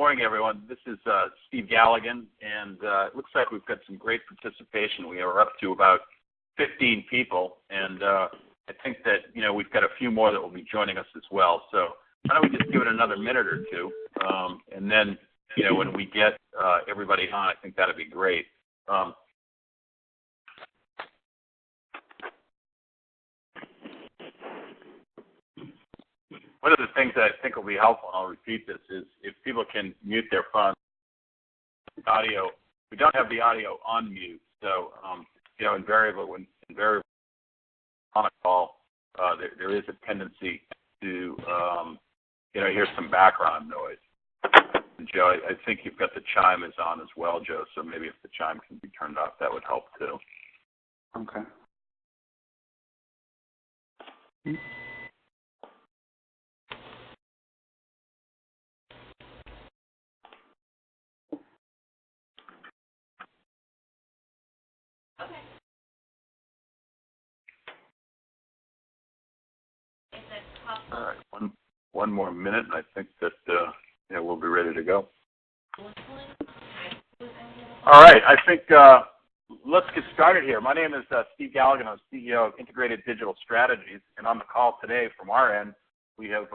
Morning, everyone. This is Steve Galligan, and it looks like we've got some great participation. We are up to about 15 people, and I think that, we've got a few more that will be joining us as well. So why don't we just give it another minute or two, and then, when we get everybody on, I think that'd be great. One of the things that I think will be helpful, and I'll repeat this, is if people can mute their phones. Audio, we don't have the audio on mute, so invariably when on a call, there is a tendency to hear some background noise. And Joe, I think you've got the chime is on as well, Joe. So maybe if the chime can be turned off, that would help too. Okay. All right, one more minute, and I think that we'll be ready to go. All right, I think let's get started here. My name is Steve Galligan. I'm CEO of Integrated Digital Strategies, and on the call today from our end, we have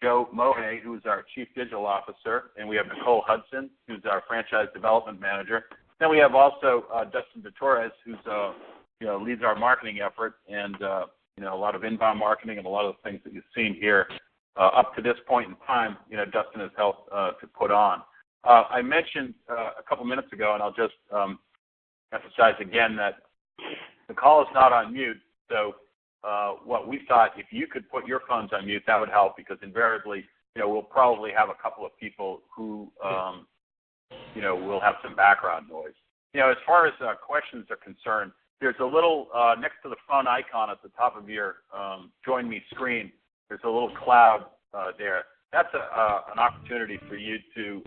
Joe Mohe, who's our Chief Digital Officer, and we have Nicole Hudson, who's our Franchise Development Manager. Then we have also Dustin DeTorres, who's leads our marketing effort, and a lot of inbound marketing and a lot of the things that you've seen here up to this point in time, Dustin has helped to put on. I mentioned a couple minutes ago, and I'll just emphasize again that the call is not on mute. So what we thought, if you could put your phones on mute, that would help, because invariably, we'll probably have a couple of people who, will have some background noise. As far as questions are concerned, there's a little, next to the phone icon at the top of your Join Me screen, there's a little cloud there. That's an opportunity for you to,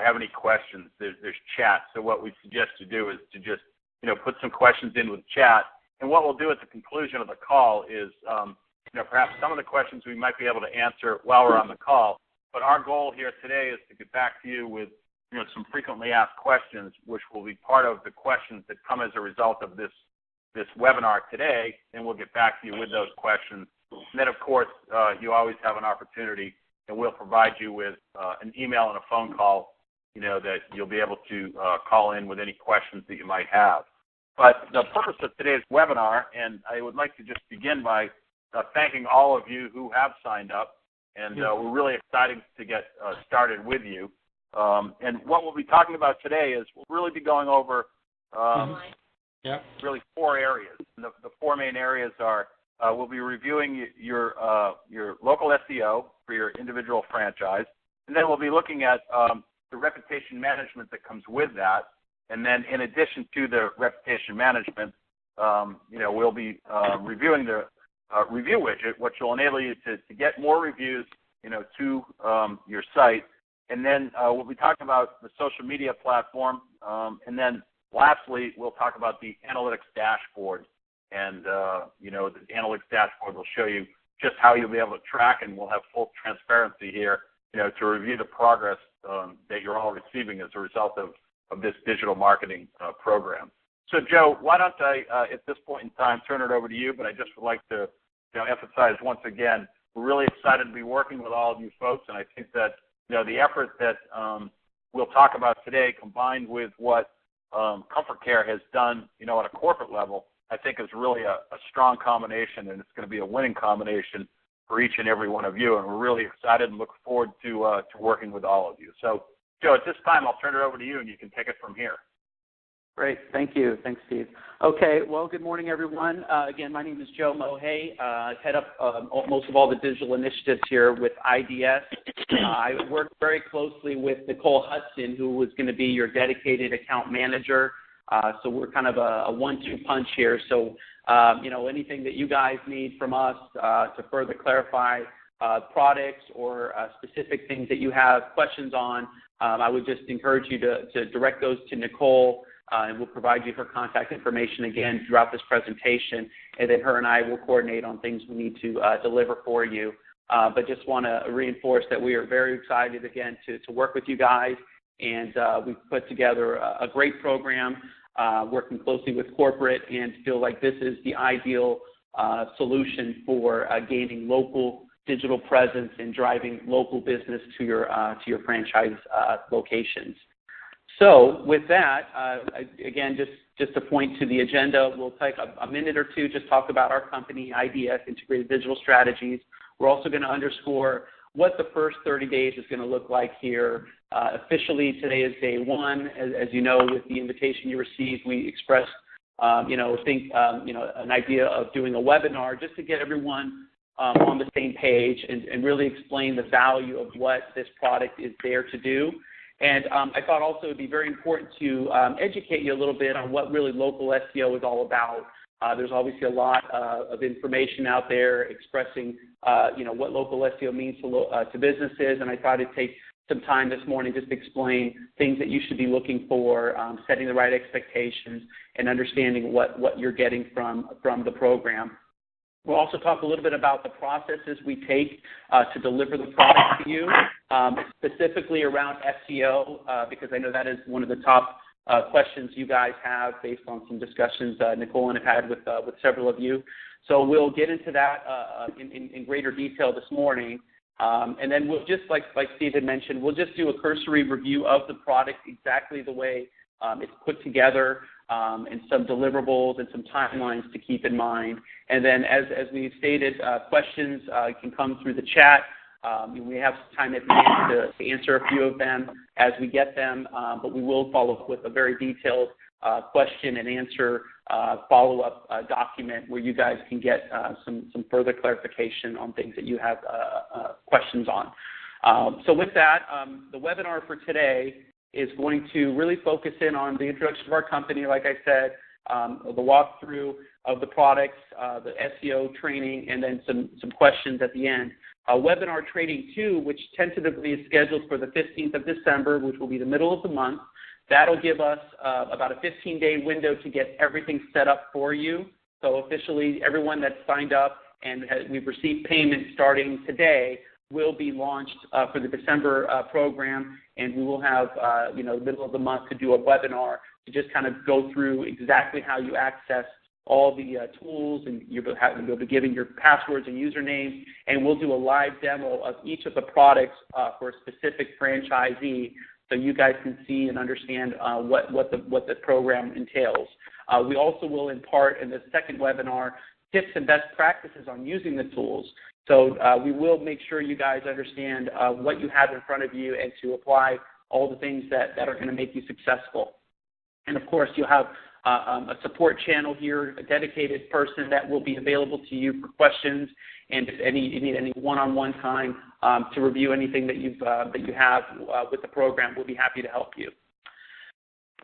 have any questions. There's chat. So what we suggest to do is to just, put some questions in with chat. And what we'll do at the conclusion of the call is, perhaps some of the questions we might be able to answer while we're on the call. But our goal here today is to get back to you with some frequently asked questions, which will be part of the questions that come as a result of this webinar today, and we'll get back to you with those questions. And then, of course, you always have an opportunity, and we'll provide you with an email and a phone call, that you'll be able to call in with any questions that you might have. But the purpose of today's webinar, and I would like to just begin by thanking all of you who have signed up, and we're really excited to get started with you. And what we'll be talking about today is we'll really be going over really four areas. And the four main areas are we'll be reviewing your local SEO for your individual franchise, and then we'll be looking at the reputation management that comes with that. And then in addition to the reputation management, we'll be reviewing the review widget, which will enable you to get more reviews, to your site. And then we'll be talking about the social media platform. And then lastly, we'll talk about the analytics dashboard. And, the analytics dashboard will show you just how you'll be able to track, and we'll have full transparency here, to review the progress that you're all receiving as a result of this digital marketing program. So, Joe, why don't I, at this point in time, turn it over to you, but I just would like to emphasize once again, we're really excited to be working with all of you folks, and I think that the effort that we'll talk about today, combined with what ComForcare has done, at a corporate level, I think is really a strong combination, and it's going to be a winning combination for each and every one of you. And we're really excited and look forward to working with all of you. So, Joe, at this time, I'll turn it over to you, and you can take it from here. Great. Thank you. Thanks, Steve. Okay. Well, good morning, everyone. Again, my name is Joe Mohe. I head up most of all the digital initiatives here with IDS. I work very closely with Nicole Hudson, who was going to be your dedicated account manager. So we're kind of a 1-2 punch here. So, anything that you guys need from us to further clarify products or specific things that you have questions on, I would just encourage you to direct those to Nicole. And we'll provide you her contact information again throughout this presentation, and then her and I will coordinate on things we need to deliver for you. but just want to reinforce that we are very excited, again, to work with you guys. And we've put together a great program, working closely with corporate, and feel like this is the ideal solution for gaining local digital presence and driving local business to your franchise locations. So with that, again, just to point to the agenda, we'll take a minute or two, just talk about our company, IDS, Integrated Digital Strategies. We're also going to underscore what the first 30 days is going to look like here. Officially, today is day one. As you know, with the invitation you received, we expressed, an idea of doing a webinar just to get everyone on the same page and really explain the value of what this product is there to do. And I thought also it would be very important to educate you a little bit on what really local SEO is all about. There's obviously a lot of information out there expressing, what local SEO means to businesses, and I thought it'd take some time this morning just to explain things that you should be looking for, setting the right expectations, and understanding what you're getting from the program. We'll also talk a little bit about the processes we take to deliver the product to you, specifically around SEO, because I know that is one of the top questions you guys have based on some discussions Nicole and I have had with several of you. So we'll get into that in greater detail this morning. And then we'll just, like Steve had mentioned, we'll just do a cursory review of the product exactly the way it's put together, and some deliverables and some timelines to keep in mind. And then as we stated, questions can come through the chat. We have some time at the end to answer a few of them as we get them, but we will follow up with a very detailed question and answer follow-up document where you guys can get some further clarification on things that you have questions on. So with that, the webinar for today is going to really focus in on the introduction of our company, like I said, the walkthrough of the products, the SEO training, and then some questions at the end. Webinar Training 2, which tentatively is scheduled for the 15th of December, which will be the middle of the month. That'll give us about a 15-day window to get everything set up for you. So officially, everyone that's signed up and we've received payment starting today will be launched for the December program, and we will have, the middle of the month to do a webinar to just kind of go through exactly how you access all the tools, and you'll be giving your passwords and usernames, and we'll do a live demo of each of the products for a specific franchisee so you guys can see and understand what the program entails. We also will impart in the second webinar tips and best practices on using the tools. So we will make sure you guys understand what you have in front of you and to apply all the things that are going to make you successful. And, of course, you'll have a support channel here, a dedicated person that will be available to you for questions, and if you need any one-on-one time to review anything that you have with the program, we'll be happy to help you.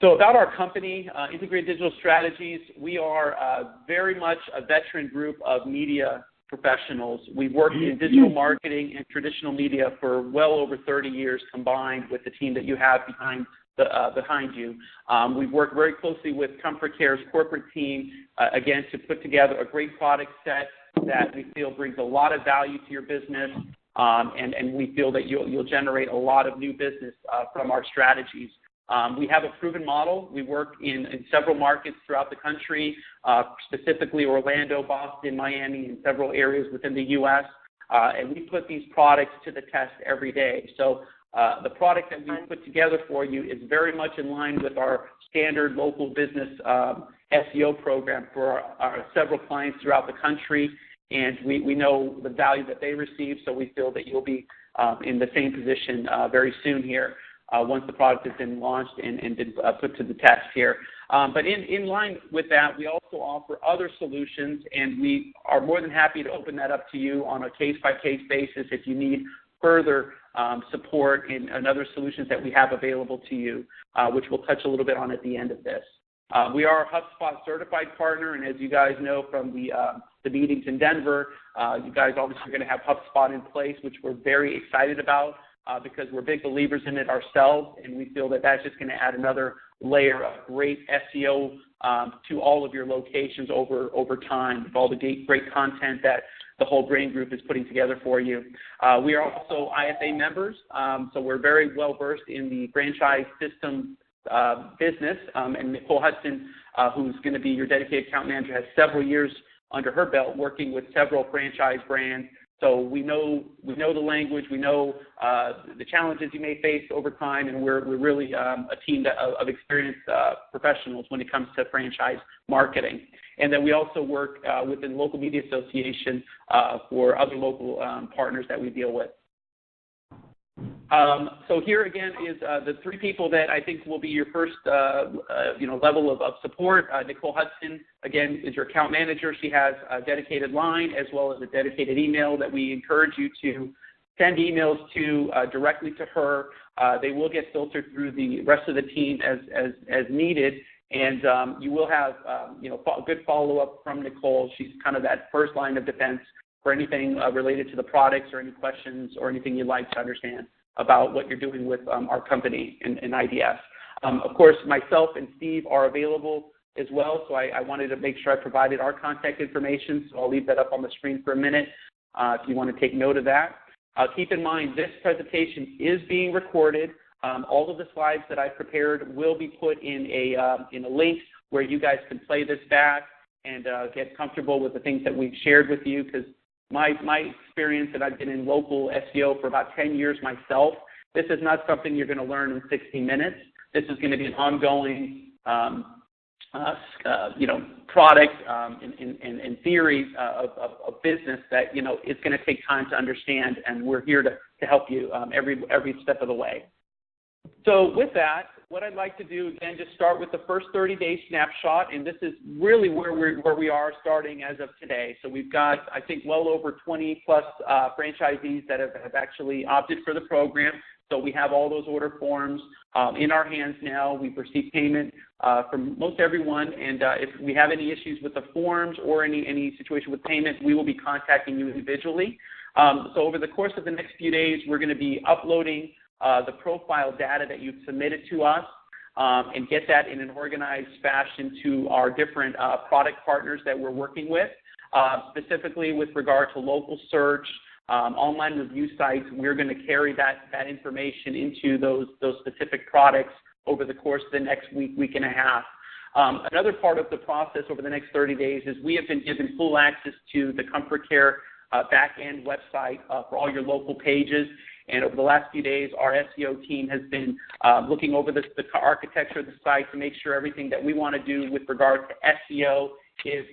So about our company, Integrated Digital Strategies, we are very much a veteran group of media professionals. We've worked in digital marketing and traditional media for well over 30 years combined with the team that you have behind you. We've worked very closely with ComForcare's corporate team, again, to put together a great product set that we feel brings a lot of value to your business, and we feel that you'll generate a lot of new business from our strategies. We have a proven model. We work in several markets throughout the country, specifically Orlando, Boston, Miami, and several areas within the U.S., and we put these products to the test every day. So the product that we put together for you is very much in line with our standard local business SEO program for our several clients throughout the country, and we know the value that they receive, so we feel that you'll be in the same position very soon here once the product has been launched and been put to the test here. But in line with that, we also offer other solutions, and we are more than happy to open that up to you on a case-by-case basis if you need further support in other solutions that we have available to you, which we'll touch a little bit on at the end of this. We are a HubSpot certified partner, and as you guys know from the meetings in Denver, you guys obviously are going to have HubSpot in place, which we're very excited about because we're big believers in it ourselves, and we feel that that's just going to add another layer of great SEO to all of your locations over time with all the great content that the whole brain group is putting together for you. We are also IFA members, so we're very well versed in the franchise system business. And Nicole Hudson, who's going to be your dedicated account manager, has several years under her belt working with several franchise brands. So we know the language, we know the challenges you may face over time, and we're really a team of experienced professionals when it comes to franchise marketing. And then we also work within the local media association for other local partners that we deal with. So here again is the three people that I think will be your first, level of support. Nicole Hudson, again, is your account manager. She has a dedicated line as well as a dedicated email that we encourage you to send emails to directly to her. They will get filtered through the rest of the team as needed, and you will have good follow-up from Nicole. She's kind of that first line of defense for anything related to the products or any questions or anything you'd like to understand about what you're doing with our company in IDS. Of course, myself and Steve are available as well, so I wanted to make sure I provided our contact information, so I'll leave that up on the screen for a minute if you want to take note of that. Keep in mind, this presentation is being recorded. All of the slides that I prepared will be put in a link where you guys can play this back and get comfortable with the things that we've shared with you, because my experience, and I've been in local SEO for about 10 years myself, this is not something you're going to learn in 60 minutes. This is going to be an ongoing product and theory of business that, it's going to take time to understand, and we're here to help you every step of the way. So with that, what I'd like to do, again, just start with the first 30-day snapshot, and this is really where we are starting as of today. So we've got, I think, well over 20-plus franchisees that have actually opted for the program. So we have all those order forms in our hands now. We've received payment from most everyone, and if we have any issues with the forms or any situation with payment, we will be contacting you individually. So over the course of the next few days, we're going to be uploading the profile data that you've submitted to us and get that in an organized fashion to our different product partners that we're working with, specifically with regard to local search, online review sites. We're going to carry that information into those specific products over the course of the next week and a half. Another part of the process over the next 30 days is we have been given full access to the ComForcare back-end website for all your local pages. And over the last few days, our SEO team has been looking over the architecture of the site to make sure everything that we want to do with regard to SEO is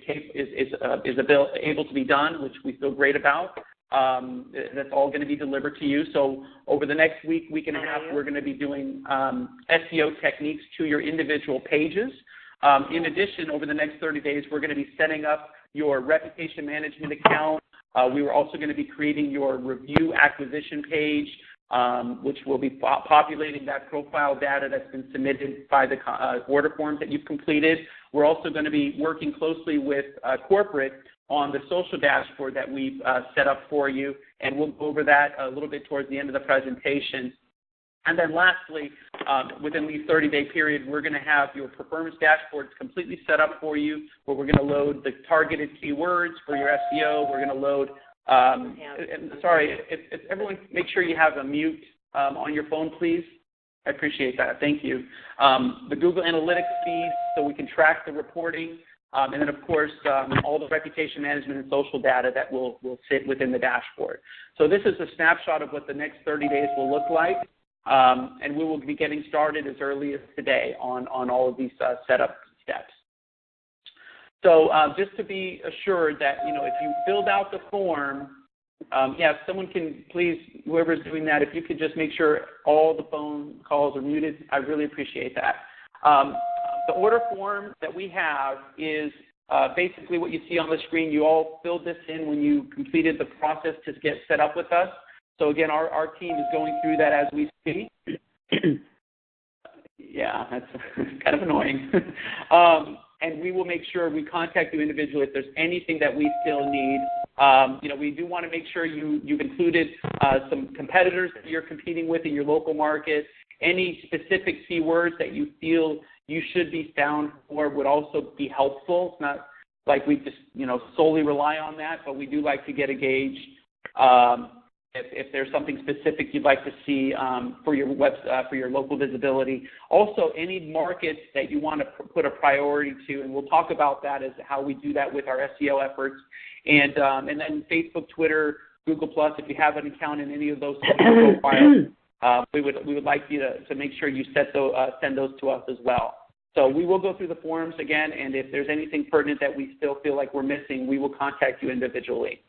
able to be done, which we feel great about. That's all going to be delivered to you. So over the next week and a half, we're going to be doing SEO techniques to your individual pages. In addition, over the next 30 days, we're going to be setting up your reputation management account. We were also going to be creating your review acquisition page, which will be populating that profile data that's been submitted by the order forms that you've completed. We're also going to be working closely with corporate on the social dashboard that we've set up for you, and we'll go over that a little bit towards the end of the presentation. And then lastly, within the 30-day period, we're going to have your performance dashboards completely set up for you, where we're going to load the targeted keywords for your SEO. We're going to load, if everyone make sure you have a mute on your phone, please. I appreciate that. Thank you. The Google Analytics feed so we can track the reporting. And then, of course, all the reputation management and social data that will sit within the dashboard. So this is a snapshot of what the next 30 days will look like. And we will be getting started as early as today on all of these setup steps. So just to be assured that, if you filled out the form, if someone can please, whoever's doing that, if you could just make sure all the phone calls are muted, I really appreciate that. The order form that we have is basically what you see on the screen. You all filled this in when you completed the process to get set up with us. So again, our team is going through that as we speak. Yeah, that's kind of annoying. And we will make sure we contact you individually if there's anything that we still need. We do want to make sure you've included some competitors that you're competing with in your local market. Any specific keywords that you feel you should be found for would also be helpful. It's not like we just, solely rely on that, but we do like to get a gauge if there's something specific you'd like to see for your local visibility. Also, any markets that you want to put a priority to, and we'll talk about that as how we do that with our SEO efforts. And then Facebook, Twitter, Google+, if you have an account in any of those profiles, we would like you to make sure you send those to us as well. So we will go through the forms again, and if there's anything pertinent that we still feel like we're missing, we will contact you individually.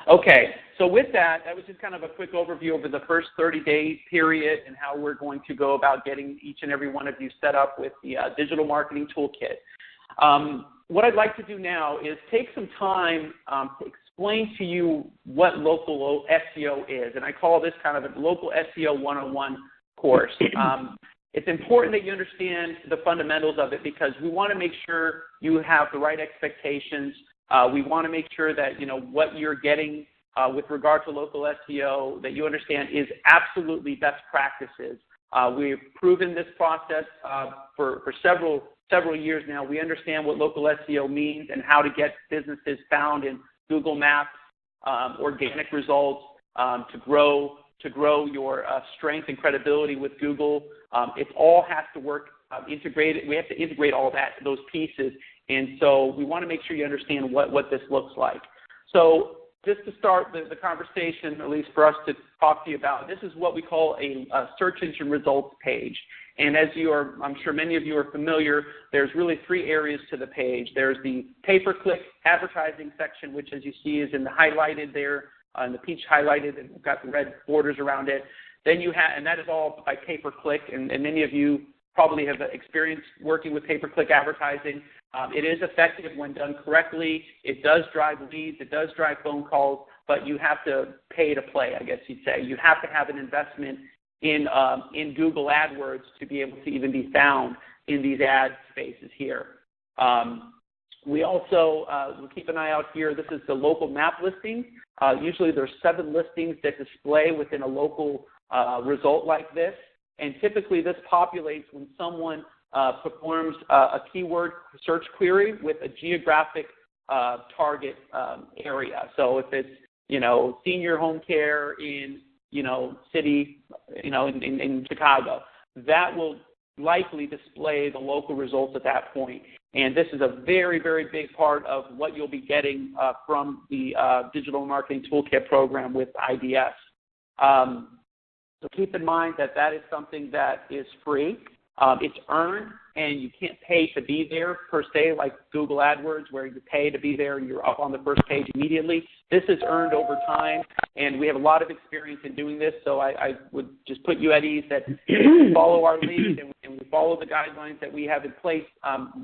Okay, so with that was just kind of a quick overview over the first 30-day period and how we're going to go about getting each and every one of you set up with the digital marketing toolkit. What I'd like to do now is take some time to explain to you what local SEO is, and I call this kind of a local SEO 101 course. It's important that you understand the fundamentals of it because we want to make sure you have the right expectations. We want to make sure that what you're getting with regard to local SEO that you understand is absolutely best practices. We've proven this process for several years now. We understand what local SEO means and how to get businesses found in Google Maps, organic results, to grow your strength and credibility with Google. It all has to work integrated. We have to integrate all those pieces. And so we want to make sure you understand what this looks like. So just to start the conversation, at least for us to talk to you about, this is what we call a search engine results page. And as I'm sure many of you are familiar, there's really three areas to the page. There's the pay-per-click advertising section, which as you see is in the highlighted there, and the peach highlighted, and we've got the red borders around it. Then you have, and that is all by pay-per-click, and many of you probably have experience working with pay-per-click advertising. It is effective when done correctly. It does drive leads. It does drive phone calls, but you have to pay to play, I guess you'd say. You have to have an investment in Google AdWords to be able to even be found in these ad spaces here. We also will keep an eye out here. This is the local map listing. Usually there's 7 listings that display within a local result like this. And typically this populates when someone performs a keyword search query with a geographic target area. So if it's, senior home care in, city, in Chicago, that will likely display the local results at that point. And this is a very, very big part of what you'll be getting from the Digital Marketing Toolkit program with IDS. So keep in mind that is something that is free. It's earned, and you can't pay to be there per se, like Google AdWords, where you pay to be there and you're up on the first page immediately. This is earned over time, and we have a lot of experience in doing this, so I would just put you at ease that if we follow our lead and we follow the guidelines that we have in place,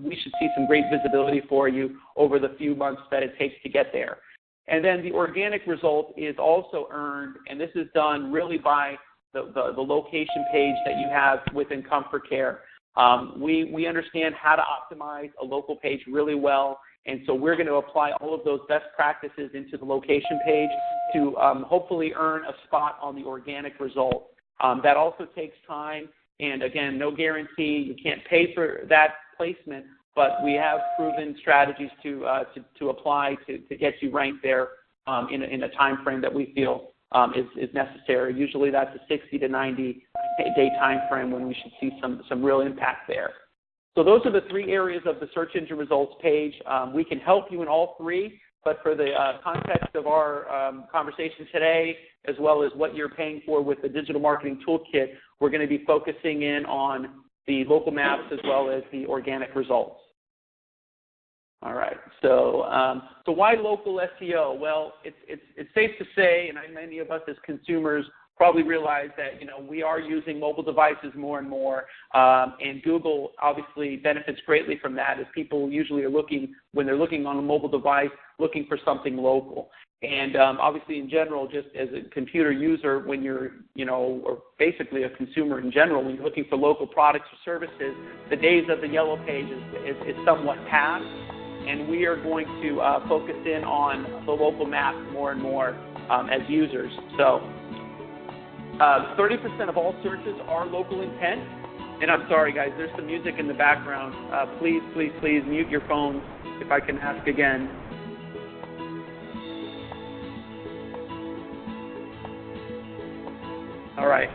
we should see some great visibility for you over the few months that it takes to get there. And then the organic result is also earned, and this is done really by the location page that you have within ComForcare. We understand how to optimize a local page really well, and so we're going to apply all of those best practices into the location page to hopefully earn a spot on the organic result. That also takes time, and again, no guarantee. You can't pay for that placement, but we have proven strategies to apply to get you ranked there in a time frame that we feel is necessary. Usually that's a 60 to 90 day time frame when we should see some real impact there. So those are the 3 areas of the search engine results page. We can help you in all 3, but for the context of our conversation today, as well as what you're paying for with the Digital Marketing Toolkit, we're going to be focusing in on the local maps as well as the organic results. All right. So why local SEO? Well, it's safe to say, and many of us as consumers probably realize that we are using mobile devices more and more, and Google obviously benefits greatly from that, as people usually are looking, when they're looking on a mobile device, looking for something local. And obviously, in general, just as a computer user, when you're or basically a consumer in general, when you're looking for local products or services, the days of the yellow page is somewhat past. And we are going to focus in on the local map more and more as users. So 30% of all searches are local intent. And I'm sorry, guys, there's some music in the background. Please, please, please mute your phones if I can ask again. All right.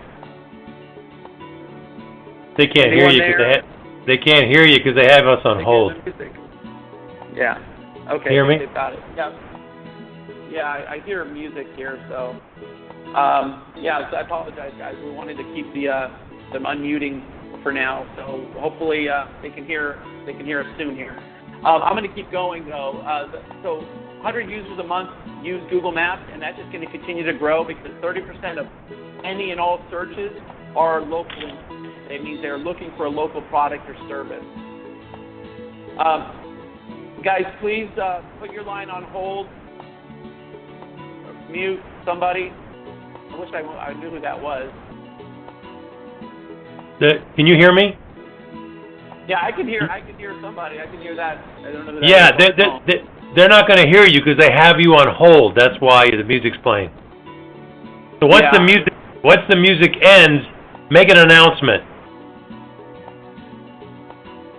They can't hear you because they can't hear you because they have us on hold. Yeah. Okay. Hear me? Got it. Yeah. Yeah, I hear music here, so yeah. So I apologize, guys. We wanted to keep them unmuting for now, so hopefully they can hear us soon here. I'm going to keep going though. So 100 users a month use Google Maps, and that's just going to continue to grow because 30% of any and all searches are locally. It means they're looking for a local product or service. Guys, please put your line on hold. Mute somebody. I wish I knew who that was. Can you hear me? Yeah, I can hear somebody. I can hear that. I don't know who that is. Yeah, they're not going to hear you because they have you on hold. That's why the music's playing. So once the music ends, make an announcement.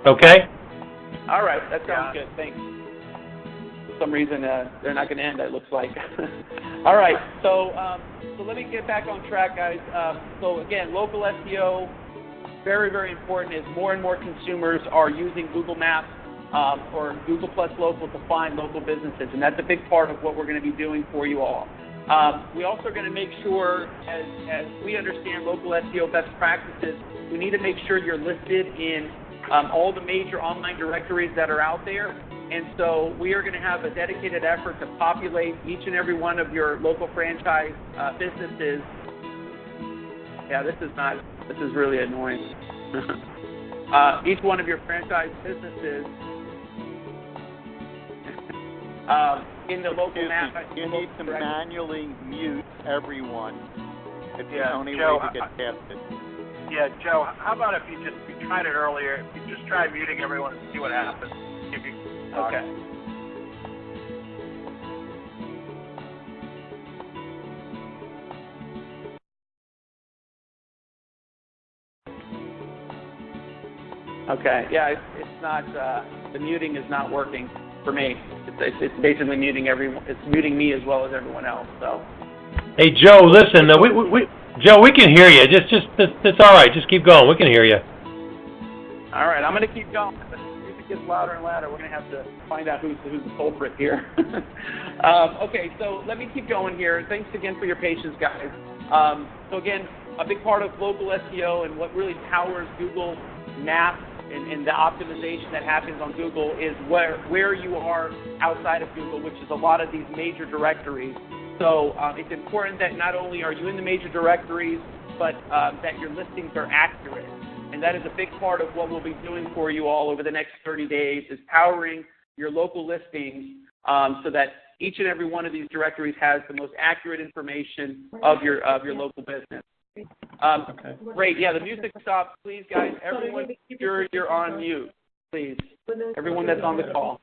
Okay? All right, that sounds good. Thanks. For some reason, they're not going to end, it looks like. All right, so let me get back on track, guys. So again, local SEO, very, very important, as more and more consumers are using Google Maps or Google Plus Local to find local businesses, and that's a big part of what we're going to be doing for you all. We also are going to make sure, as we understand local SEO best practices, we need to make sure you're listed in all the major online directories that are out there. And so we are going to have a dedicated effort to populate each and every one of your local franchise businesses. Yeah, this is really annoying. Each one of your franchise businesses in the local map. You need to manually mute everyone. It's the only way to get past it. Yeah, Joe, how about if we tried it earlier, if you just try muting everyone and see what happens. Okay. Okay, yeah, it's not, the muting is not working for me. It's basically muting everyone. It's muting me as well as everyone else, so. Hey, Joe, listen, Joe, we can hear you. It's all right. Just keep going. We can hear you. All right, I'm going to keep going. But if it gets louder and louder, we're going to have to find out who's the culprit here. Okay, so let me keep going here. Thanks again for your patience, guys. So again, a big part of local SEO and what really powers Google Maps and the optimization that happens on Google is where you are outside of Google, which is a lot of these major directories. So it's important that not only are you in the major directories, but that your listings are accurate. And that is a big part of what we'll be doing for you all over the next 30 days is powering your local listings so that each and every one of these directories has the most accurate information of your local business. Okay. Great. Yeah, the music stopped. Please, guys, everyone, you're on mute, please. Everyone that's on the call.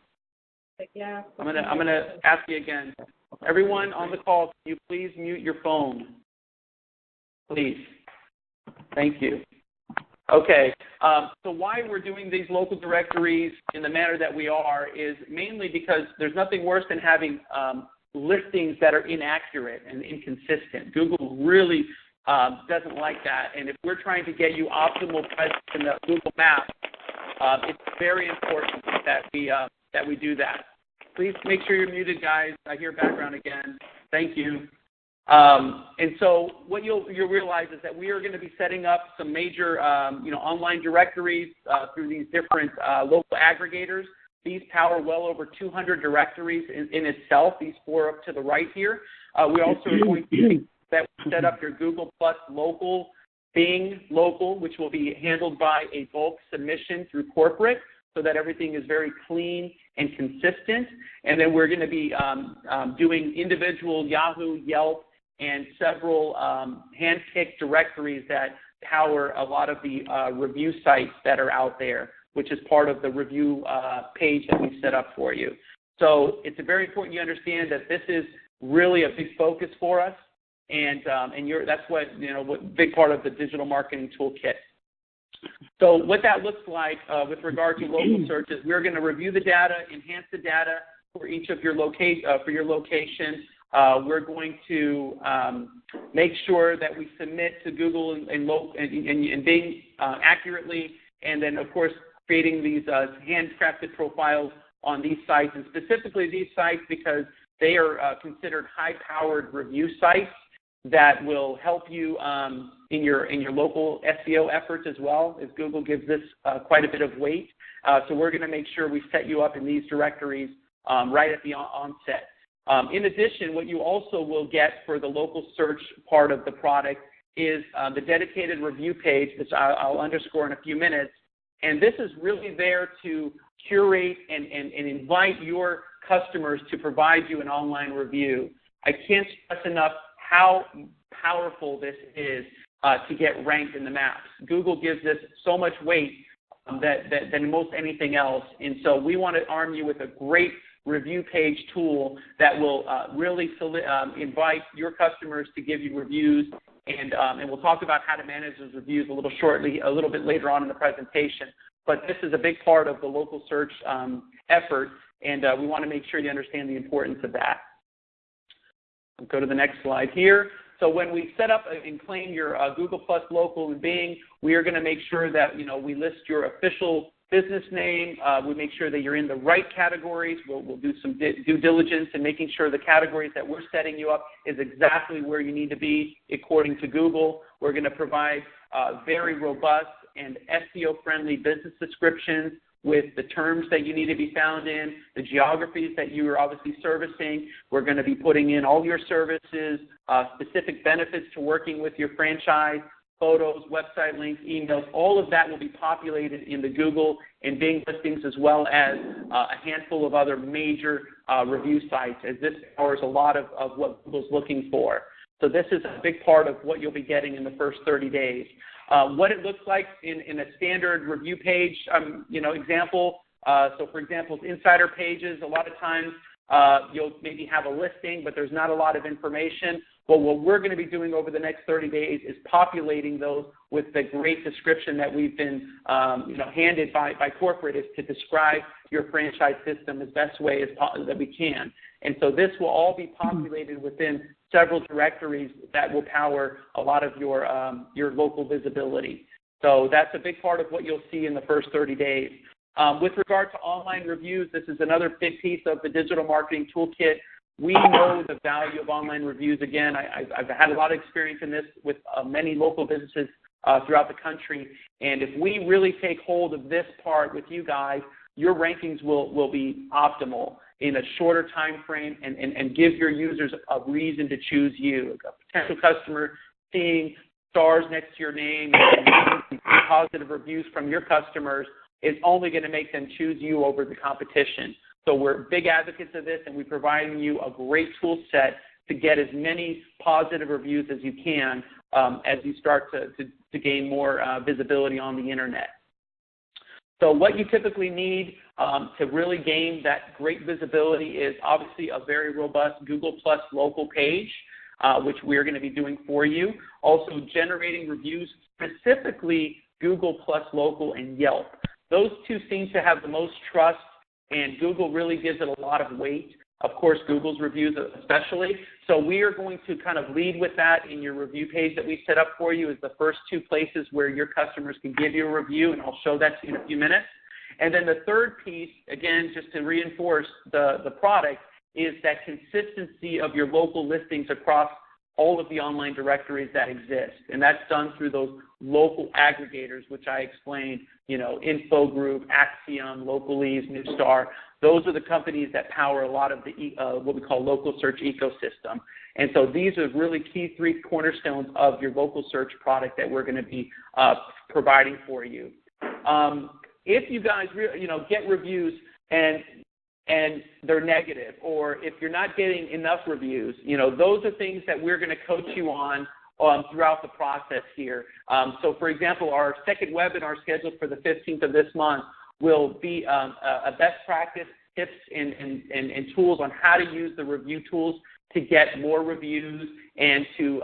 I'm gonna ask you again. Everyone on the call, can you please mute your phone? Please. Thank you. Okay. So why we're doing these local directories in the manner that we are is mainly because there's nothing worse than having listings that are inaccurate and inconsistent. Google really doesn't like that. And if we're trying to get you optimal presence in the Google Maps, it's very important that we do that. Please make sure you're muted, guys. I hear background again. Thank you. And so what you'll realize is that we are going to be setting up some major, online directories through these different local aggregators. These power well over 200 directories in itself. These four up to the right here. We also are going to set up your Google Plus Local, Bing Local, which will be handled by a bulk submission through corporate, so that everything is very clean and consistent. And then we're going to be doing individual Yahoo, Yelp, and several hand-picked directories that power a lot of the review sites that are out there, which is part of the review page that we've set up for you. So it's very important you understand that this is really a big focus for us, and that's what big part of the digital marketing toolkit. So what that looks like with regard to local search is we're going to review the data, enhance the data for each of your for your location. We're going to make sure that we submit to Google and Bing accurately, and then of course creating these handcrafted profiles on these sites, and specifically these sites because they are considered high-powered review sites that will help you in your local SEO efforts as well, as Google gives this quite a bit of weight. So we're going to make sure we set you up in these directories right at the onset. In addition, what you also will get for the local search part of the product is the dedicated review page, which I'll underscore in a few minutes. And this is really there to curate and invite your customers to provide you an online review. I can't stress enough how powerful this is to get ranked in the maps. Google gives this so much weight than most anything else. And so we want to arm you with a great review page tool that will really invite your customers to give you reviews. And we'll talk about how to manage those reviews a little bit later on in the presentation. But this is a big part of the local search effort, and we want to make sure you understand the importance of that. I'll go to the next slide here. So when we set up and claim your Google Plus Local and Bing, we are going to make sure that we list your official business name. We make sure that you're in the right categories. We'll do some due diligence in making sure the categories that we're setting you up is exactly where you need to be according to Google. We're going to provide very robust and SEO-friendly business descriptions with the terms that you need to be found in, the geographies that you are obviously servicing. We're going to be putting in all your services, specific benefits to working with your franchise, photos, website links, emails. All of that will be populated in the Google and Bing listings, as well as a handful of other major review sites, as this powers a lot of what Google's looking for. So this is a big part of what you'll be getting in the first 30 days. What it looks like in a standard review page, example. So, for example, insider pages, a lot of times you'll maybe have a listing, but there's not a lot of information. Well, what we're going to be doing over the next 30 days is populating those with the great description that we've been handed by corporate, is to describe your franchise system as best way that we can. And so this will all be populated within several directories that will power a lot of your local visibility. So that's a big part of what you'll see in the first 30 days. With regard to online reviews, this is another big piece of the digital marketing toolkit. We know the value of online reviews. Again, I've had a lot of experience in this with many local businesses throughout the country. And if we really take hold of this part with you guys, your rankings will be optimal in a shorter time frame and give your users a reason to choose you. A potential customer seeing stars next to your name and positive reviews from your customers is only going to make them choose you over the competition. So we're big advocates of this, and we're providing you a great tool set to get as many positive reviews as you can as you start to gain more visibility on the internet. So what you typically need to really gain that great visibility is obviously a very robust Google Plus Local page, which we're going to be doing for you. Also generating reviews, specifically Google Plus Local and Yelp. Those two seem to have the most trust, and Google really gives it a lot of weight. Of course, Google's reviews especially. So we are going to kind of lead with that in your review page that we set up for you as the first two places where your customers can give you a review, and I'll show that to you in a few minutes. And then the third piece, again, just to reinforce the product, is that consistency of your local listings across all of the online directories that exist. And that's done through those local aggregators, which I explained, Info Group, Axiom, Localese, Newstar. Those are the companies that power a lot of the what we call local search ecosystem. And so these are really key three cornerstones of your local search product that we're going to be providing for you. If you guys get reviews and they're negative, or if you're not getting enough reviews, those are things that we're going to coach you on throughout the process here. So, for example, our second webinar scheduled for the 15th of this month will be a best practice tips and tools on how to use the review tools to get more reviews and to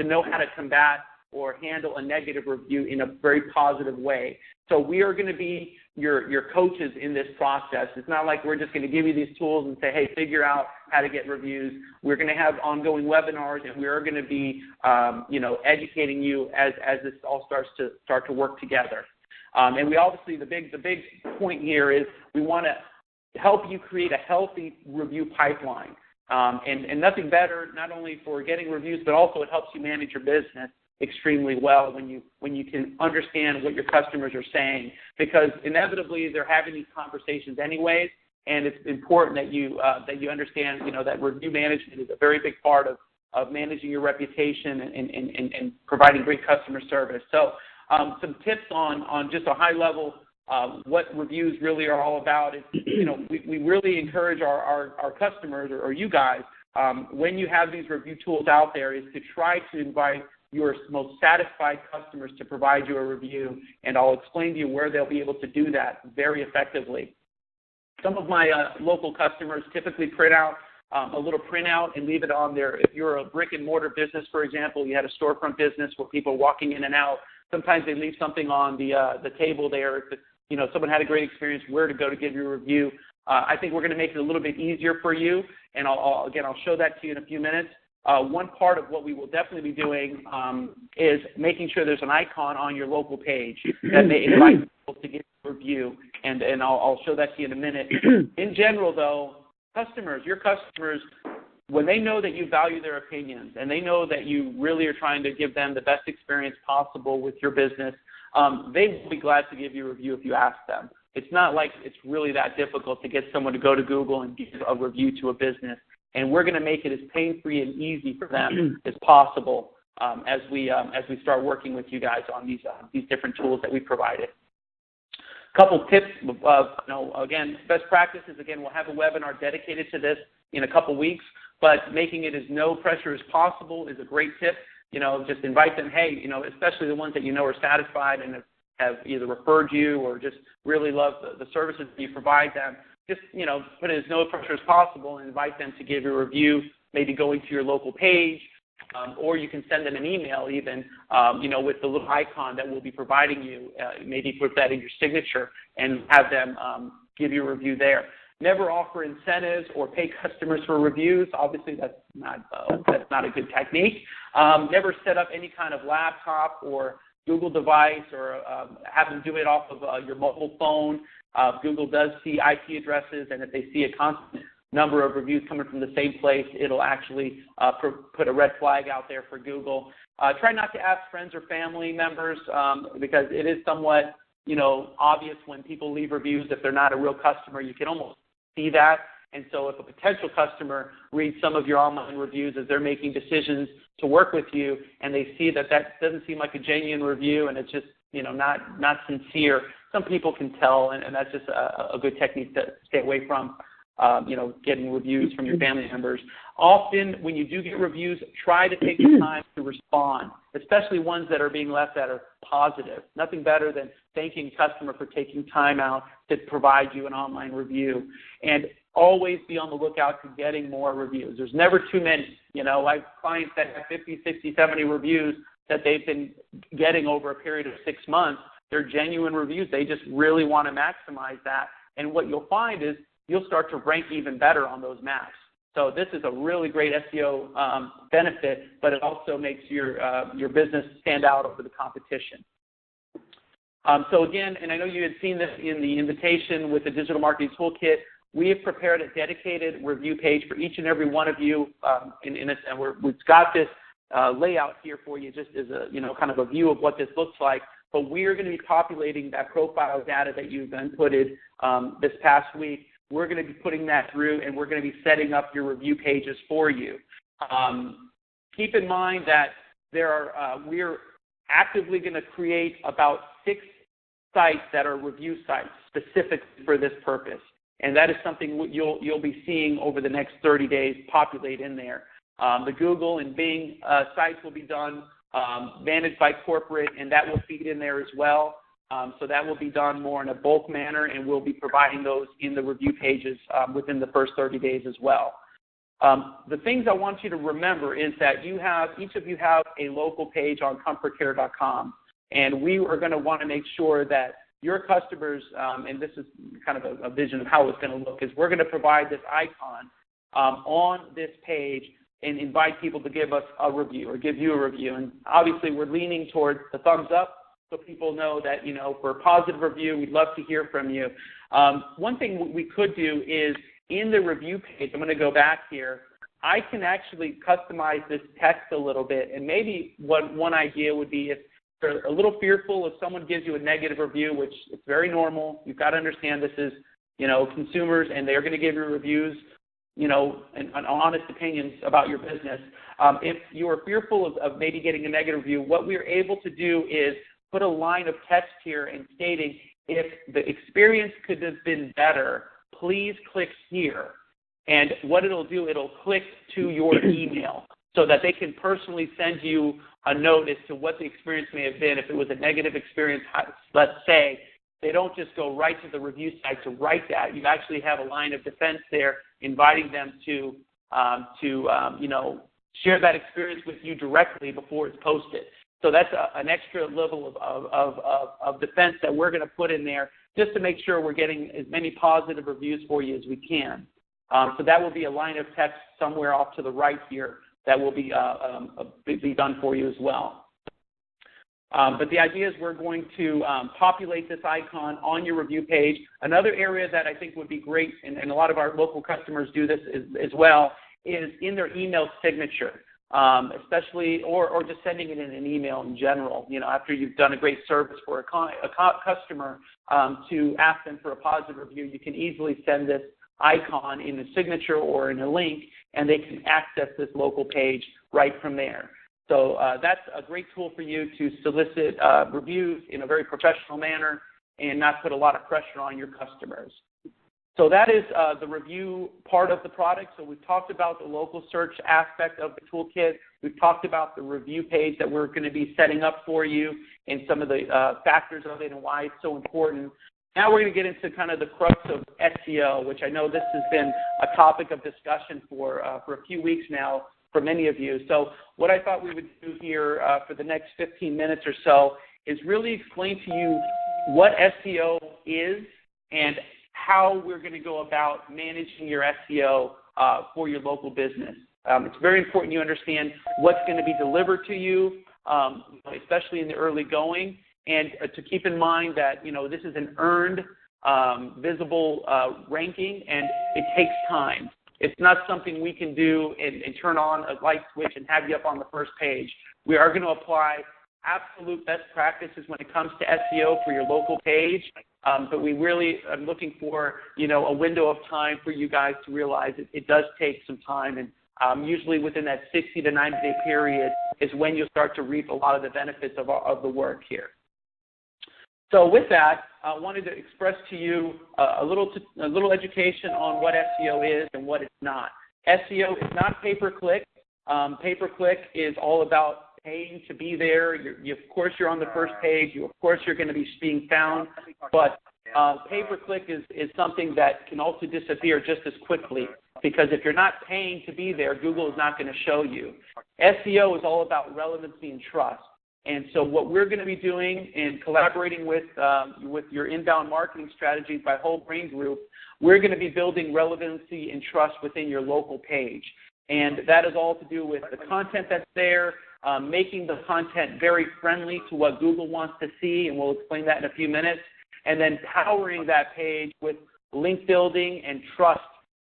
know how to combat or handle a negative review in a very positive way. So we are going to be your coaches in this process. It's not like we're just going to give you these tools and say, hey, figure out how to get reviews. We're going to have ongoing webinars, and we are going to be, educating you as this all starts to work together. And we obviously, the big point here is we want to help you create a healthy review pipeline. And nothing better, not only for getting reviews, but also it helps you manage your business extremely well when you can understand what your customers are saying, because inevitably they're having these conversations anyways, and it's important that you understand that review management is a very big part of managing your reputation and providing great customer service. So some tips on just a high level what reviews really are all about is, we really encourage our customers or you guys, when you have these review tools out there, is to try to invite your most satisfied customers to provide you a review, and I'll explain to you where they'll be able to do that very effectively. Some of my local customers typically print out a little printout and leave it on there. If you're a brick and mortar business, for example, you had a storefront business where people are walking in and out, sometimes they leave something on the table there. If someone had a great experience, where to go to give you a review. I think we're going to make it a little bit easier for you, and I'll show that to you in a few minutes. One part of what we will definitely be doing is making sure there's an icon on your local page that may invite people to get a review, and I'll show that to you in a minute. In general, though, your customers, when they know that you value their opinions and they know that you really are trying to give them the best experience possible with your business, they will be glad to give you a review if you ask them. It's not like it's really that difficult to get someone to go to Google and give a review to a business. And we're going to make it as pain-free and easy for them as possible as we start working with you guys on these different tools that we provided. A couple tips, again, best practices. Again, we'll have a webinar dedicated to this in a couple weeks, but making it as no pressure as possible is a great tip. Just invite them, hey, especially the ones that are satisfied and have either referred you or just really love the services that you provide them. Just, put it as no pressure as possible and invite them to give you a review, maybe going to your local page, or you can send them an email even, with the little icon that we'll be providing you. Maybe put that in your signature and have them give you a review there. Never offer incentives or pay customers for reviews. Obviously, that's not a good technique. Never set up any kind of laptop or Google device or have them do it off of your mobile phone. Google does see IP addresses, and if they see a constant number of reviews coming from the same place, it'll actually put a red flag out there for Google. Try not to ask friends or family members because it is somewhat, obvious when people leave reviews. If they're not a real customer, you can almost see that. And so if a potential customer reads some of your online reviews as they're making decisions to work with you, and they see that doesn't seem like a genuine review and it's just, not sincere, some people can tell, and that's just a good technique to stay away from, getting reviews from your family members. Often when you do get reviews, try to take the time to respond, especially ones that are being left that are positive. Nothing better than thanking a customer for taking time out to provide you an online review. And always be on the lookout for getting more reviews. There's never too many. I have clients that have 50, 60, 70 reviews that they've been getting over a period of 6 months. They're genuine reviews. They just really want to maximize that. And what you'll find is you'll start to rank even better on those maps. So this is a really great SEO benefit, but it also makes your business stand out over the competition. So again, and I know you had seen this in the invitation with the Digital Marketing Toolkit, we have prepared a dedicated review page for each and every one of you, and we've got this layout here for you just as a kind of a view of what this looks like. But we're going to be populating that profile data that you've inputted this past week. We're going to be putting that through, and we're going to be setting up your review pages for you. Keep in mind that we're actively going to create about 6 sites that are review sites specific for this purpose. And that is something you'll be seeing over the next 30 days populate in there. The Google and Bing sites will be done, managed by corporate, and that will feed in there as well. So that will be done more in a bulk manner, and we'll be providing those in the review pages within the first 30 days as well. The things I want you to remember is that each of you have a local page on ComForcare.com, and we are going to want to make sure that your customers, and this is kind of a vision of how it's going to look, is we're going to provide this icon on this page and invite people to give us a review or give you a review. And obviously we're leaning towards the thumbs up so people know that, for a positive review, we'd love to hear from you. One thing we could do is in the review page, I'm going to go back here, I can actually customize this text a little bit. And maybe one idea would be if they're a little fearful if someone gives you a negative review, which is very normal. You've got to understand this is, consumers, and they're going to give you reviews, and honest opinions about your business. If you are fearful of maybe getting a negative review, what we're able to do is put a line of text here and stating, if the experience could have been better, please click here. And what it'll do, it'll click to your email so that they can personally send you a note as to what the experience may have been. If it was a negative experience, let's say, they don't just go right to the review site to write that. You actually have a line of defense there inviting them to share that experience with you directly before it's posted. So that's an extra level of defense that we're going to put in there just to make sure we're getting as many positive reviews for you as we can. So that will be a line of text somewhere off to the right here that will be done for you as well. But the idea is we're going to populate this icon on your review page. Another area that I think would be great, and a lot of our local customers do this as well, is in their email signature, especially, or just sending it in an email in general. After you've done a great service for a customer, to ask them for a positive review, you can easily send this icon in a signature or in a link, and they can access this local page right from there. So that's a great tool for you to solicit reviews in a very professional manner and not put a lot of pressure on your customers. So that is the review part of the product. So we've talked about the local search aspect of the toolkit. We've talked about the review page that we're going to be setting up for you and some of the factors of it and why it's so important. Now we're going to get into kind of the crux of SEO, which I know this has been a topic of discussion for a few weeks now for many of you. So what I thought we would do here for the next 15 minutes or so is really explain to you what SEO is and how we're going to go about managing your SEO for your local business. It's very important you understand what's going to be delivered to you, especially in the early going, and to keep in mind that, this is an earned, visible ranking, and it takes time. It's not something we can do and turn on a light switch and have you up on the first page. We are going to apply absolute best practices when it comes to SEO for your local page, but we really are looking for, a window of time for you guys to realize it does take some time, and usually within that 60 to 90-day period is when you'll start to reap a lot of the benefits of the work here. So with that, I wanted to express to you a little education on what SEO is and what it's not. SEO is not pay-per-click. Pay-per-click is all about paying to be there. Of course, you're on the first page. Of course, you're going to be being found. But pay-per-click is something that can also disappear just as quickly, because if you're not paying to be there, Google is not going to show you. SEO is all about relevancy and trust. And so what we're going to be doing in collaborating with your inbound marketing strategies by Whole Brain Group, we're going to be building relevancy and trust within your local page. And that is all to do with the content that's there, making the content very friendly to what Google wants to see, and we'll explain that in a few minutes, and then powering that page with link building and trust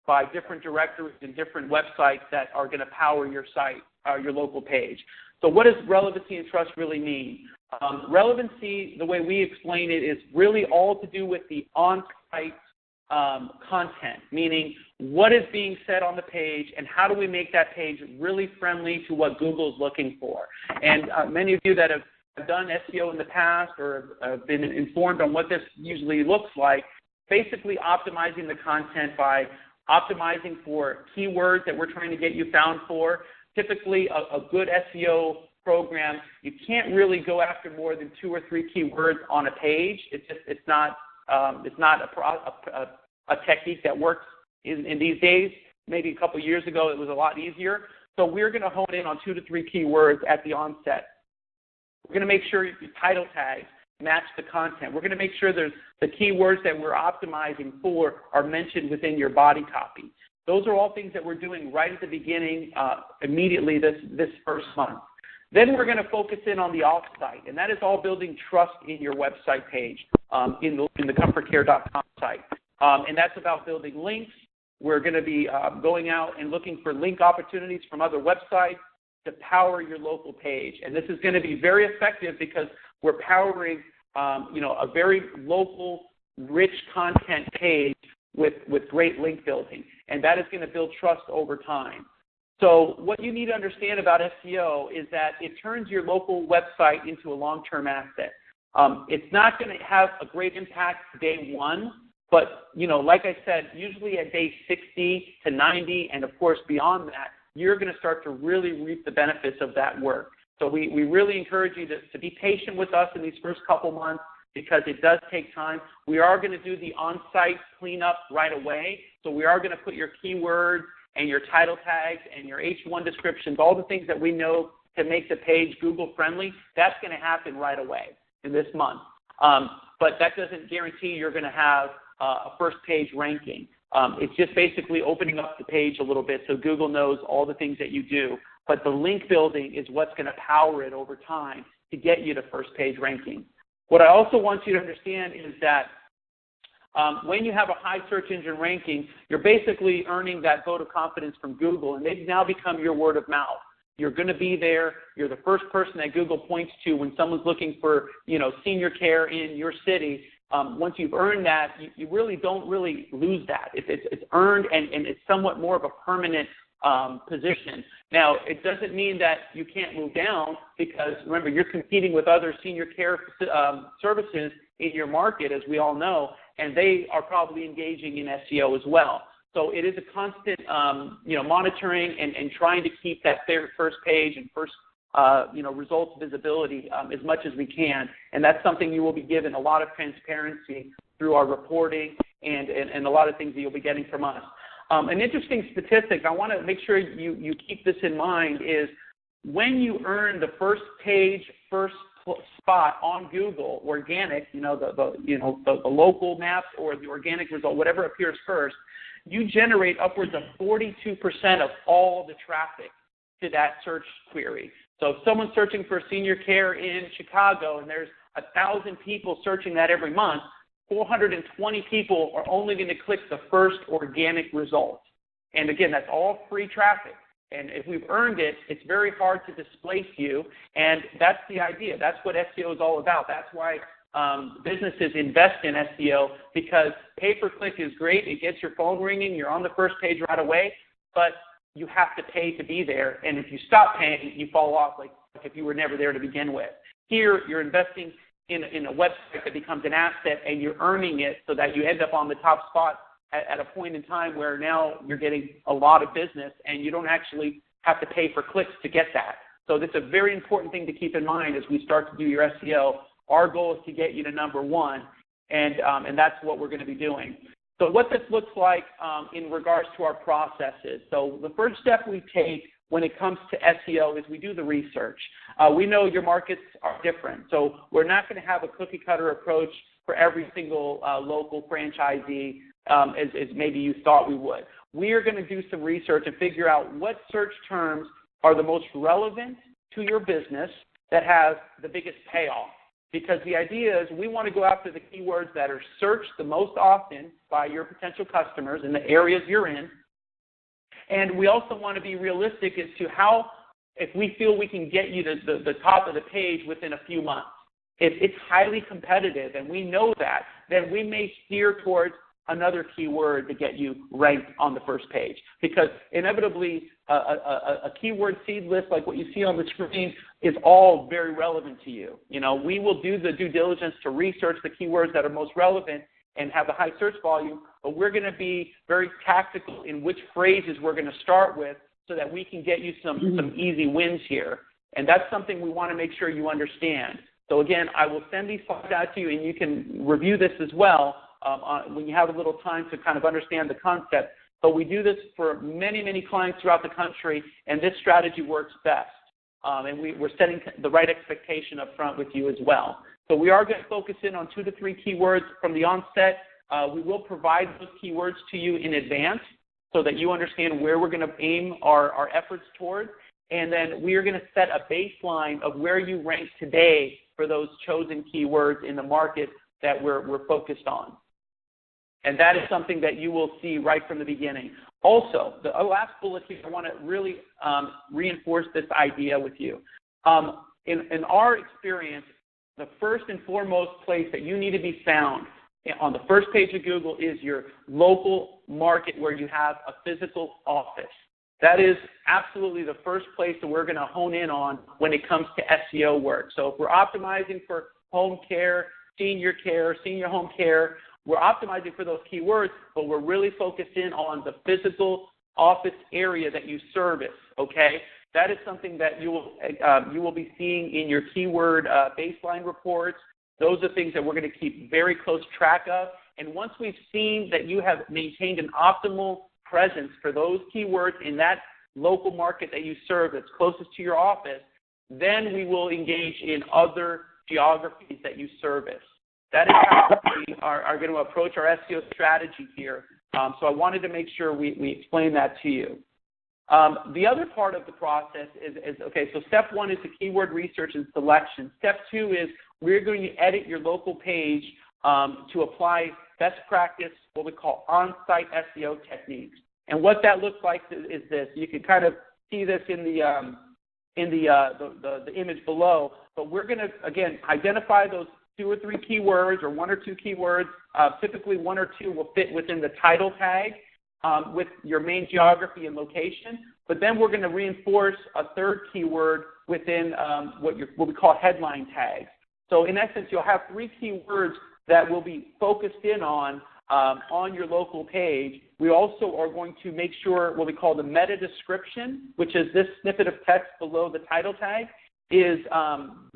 by different directories and different websites that are going to power your site, your local page. So what does relevancy and trust really mean? Relevancy, the way we explain it, is really all to do with the on-site content, meaning what is being said on the page and how do we make that page really friendly to what Google is looking for. And many of you that have done SEO in the past or have been informed on what this usually looks like, basically optimizing the content by optimizing for keywords that we're trying to get you found for. Typically, a good SEO program, you can't really go after more than 2 or 3 keywords on a page. It's not a technique that works in these days. maybe a couple years ago it was a lot easier. So we're going to hone in on 2 to 3 keywords at the onset. We're going to make sure your title tags match the content. We're going to make sure the keywords that we're optimizing for are mentioned within your body copy. Those are all things that we're doing right at the beginning, immediately this first month. Then we're going to focus in on the off-site, and that is all building trust in your website page, in the ComForcare.com site. And that's about building links. We're going to be going out and looking for link opportunities from other websites to power your local page. And this is going to be very effective because we're powering, a very local, rich content page with great link building. And that is going to build trust over time. So what you need to understand about SEO is that it turns your local website into a long-term asset. It's not going to have a great impact day one, but, like I said, usually at day 60 to 90, and of course beyond that, you're going to start to really reap the benefits of that work. So we really encourage you to be patient with us in these first couple months because it does take time. We are going to do the on-site cleanup right away. So we are going to put your keywords and your title tags and your H1 descriptions, all the things that we know to make the page Google friendly. That's going to happen right away in this month. But that doesn't guarantee you're going to have a first page ranking. It's just basically opening up the page a little bit so Google knows all the things that you do. But the link building is what's going to power it over time to get you to first page ranking. What I also want you to understand is that when you have a high search engine ranking, you're basically earning that vote of confidence from Google, and they've now become your word of mouth. You're going to be there. You're the first person that Google points to when someone's looking for, senior care in your city. Once you've earned that, you really don't really lose that. It's earned, and it's somewhat more of a permanent position. Now, it doesn't mean that you can't move down because, remember, you're competing with other senior care services in your market, as we all know, and they are probably engaging in SEO as well. So it is a constant, monitoring and trying to keep that first page and first results visibility as much as we can. And that's something you will be given a lot of transparency through our reporting and a lot of things that you'll be getting from us. An interesting statistic, I want to make sure you keep this in mind, is when you earn the first page, first spot on Google, organic, the local maps or the organic result, whatever appears first, you generate upwards of 42% of all the traffic to that search query. So if someone's searching for senior care in Chicago and there's 1,000 people searching that every month, 420 people are only going to click the first organic result. And again, that's all free traffic. And if we've earned it, it's very hard to displace you. And that's the idea. That's what SEO is all about. That's why businesses invest in SEO, because pay-per-click is great. It gets your phone ringing. You're on the first page right away. But you have to pay to be there. And if you stop paying, you fall off like if you were never there to begin with. Here, you're investing in a website that becomes an asset, and you're earning it so that you end up on the top spot at a point in time where now you're getting a lot of business, and you don't actually have to pay for clicks to get that. So that's a very important thing to keep in mind as we start to do your SEO. Our goal is to get you to number one, and that's what we're going to be doing. So what this looks like in regards to our processes. So the first step we take when it comes to SEO is we do the research. We know your markets are different, so we're not going to have a cookie-cutter approach for every single local franchisee as maybe you thought we would. We are going to do some research and figure out what search terms are the most relevant to your business that have the biggest payoff. Because the idea is we want to go after the keywords that are searched the most often by your potential customers in the areas you're in. And we also want to be realistic as to how, if we feel we can get you to the top of the page within a few months. If it's highly competitive and we know that, then we may steer towards another keyword to get you ranked on the first page. Because inevitably, a keyword seed list like what you see on the screen is all very relevant to you. We will do the due diligence to research the keywords that are most relevant and have the high search volume, but we're going to be very tactical in which phrases we're going to start with so that we can get you some easy wins here. And that's something we want to make sure you understand. So again, I will send these slides out to you, and you can review this as well when you have a little time to kind of understand the concept. but we do this for many, many clients throughout the country, and this strategy works best. And we're setting the right expectation up front with you as well. So we are going to focus in on 2 to 3 keywords from the onset. We will provide those keywords to you in advance so that you understand where we're going to aim our efforts towards. And then we are going to set a baseline of where you rank today for those chosen keywords in the market that we're focused on. And that is something that you will see right from the beginning. Also, the last bullet here, I want to really reinforce this idea with you. In our experience, the first and foremost place that you need to be found on the first page of Google is your local market where you have a physical office. That is absolutely the first place that we're going to hone in on when it comes to SEO work. So if we're optimizing for home care, senior home care, we're optimizing for those keywords, but we're really focused in on the physical office area that you service, okay? That is something that you will be seeing in your keyword baseline reports. Those are things that we're going to keep very close track of. And once we've seen that you have maintained an optimal presence for those keywords in that local market that you serve that's closest to your office, then we will engage in other geographies that you service. That is how we are going to approach our SEO strategy here. So I wanted to make sure we explain that to you. The other part of the process is, okay, so step 1 is the keyword research and selection. Step 2 is we're going to edit your local page to apply best practice, what we call on-site SEO techniques. And what that looks like is this. You can kind of see this in the image below. But we're going to, again, identify those 2 or 3 keywords or 1 or 2 keywords. Typically 1 or 2 will fit within the title tag with your main geography and location. But then we're going to reinforce a 3rd keyword within what we call headline tags. So in essence, you'll have 3 keywords that will be focused in on your local page. We also are going to make sure what we call the meta description, which is this snippet of text below the title tag, is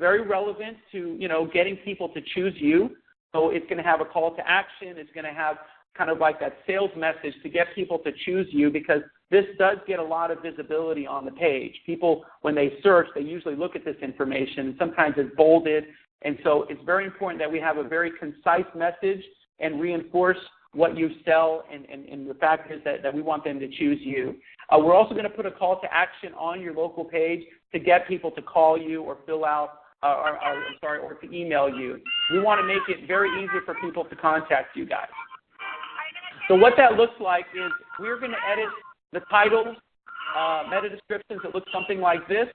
very relevant to, getting people to choose you. So it's going to have a call to action. It's going to have kind of like that sales message to get people to choose you, because this does get a lot of visibility on the page. People, when they search, they usually look at this information. Sometimes it's bolded. And so it's very important that we have a very concise message and reinforce what you sell, and the fact is that we want them to choose you. We're also going to put a call to action on your local page to get people to call you or fill out, or to email you. We want to make it very easy for people to contact you guys. So what that looks like is we're going to edit the titles, meta descriptions that look something like this.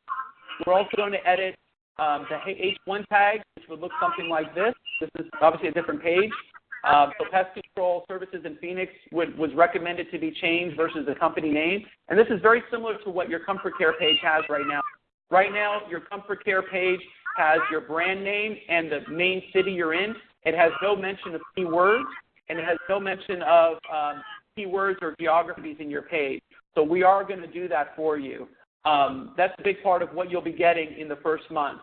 We're also going to edit the H1 tags, which would look something like this. This is obviously a different page. So Pest Control Services in Phoenix was recommended to be changed versus the company name. And this is very similar to what your ComForcare page has right now. Right now, your ComForcare page has your brand name and the main city you're in. It has no mention of keywords, and it has no mention of keywords or geographies in your page. So we are going to do that for you. That's a big part of what you'll be getting in the first month.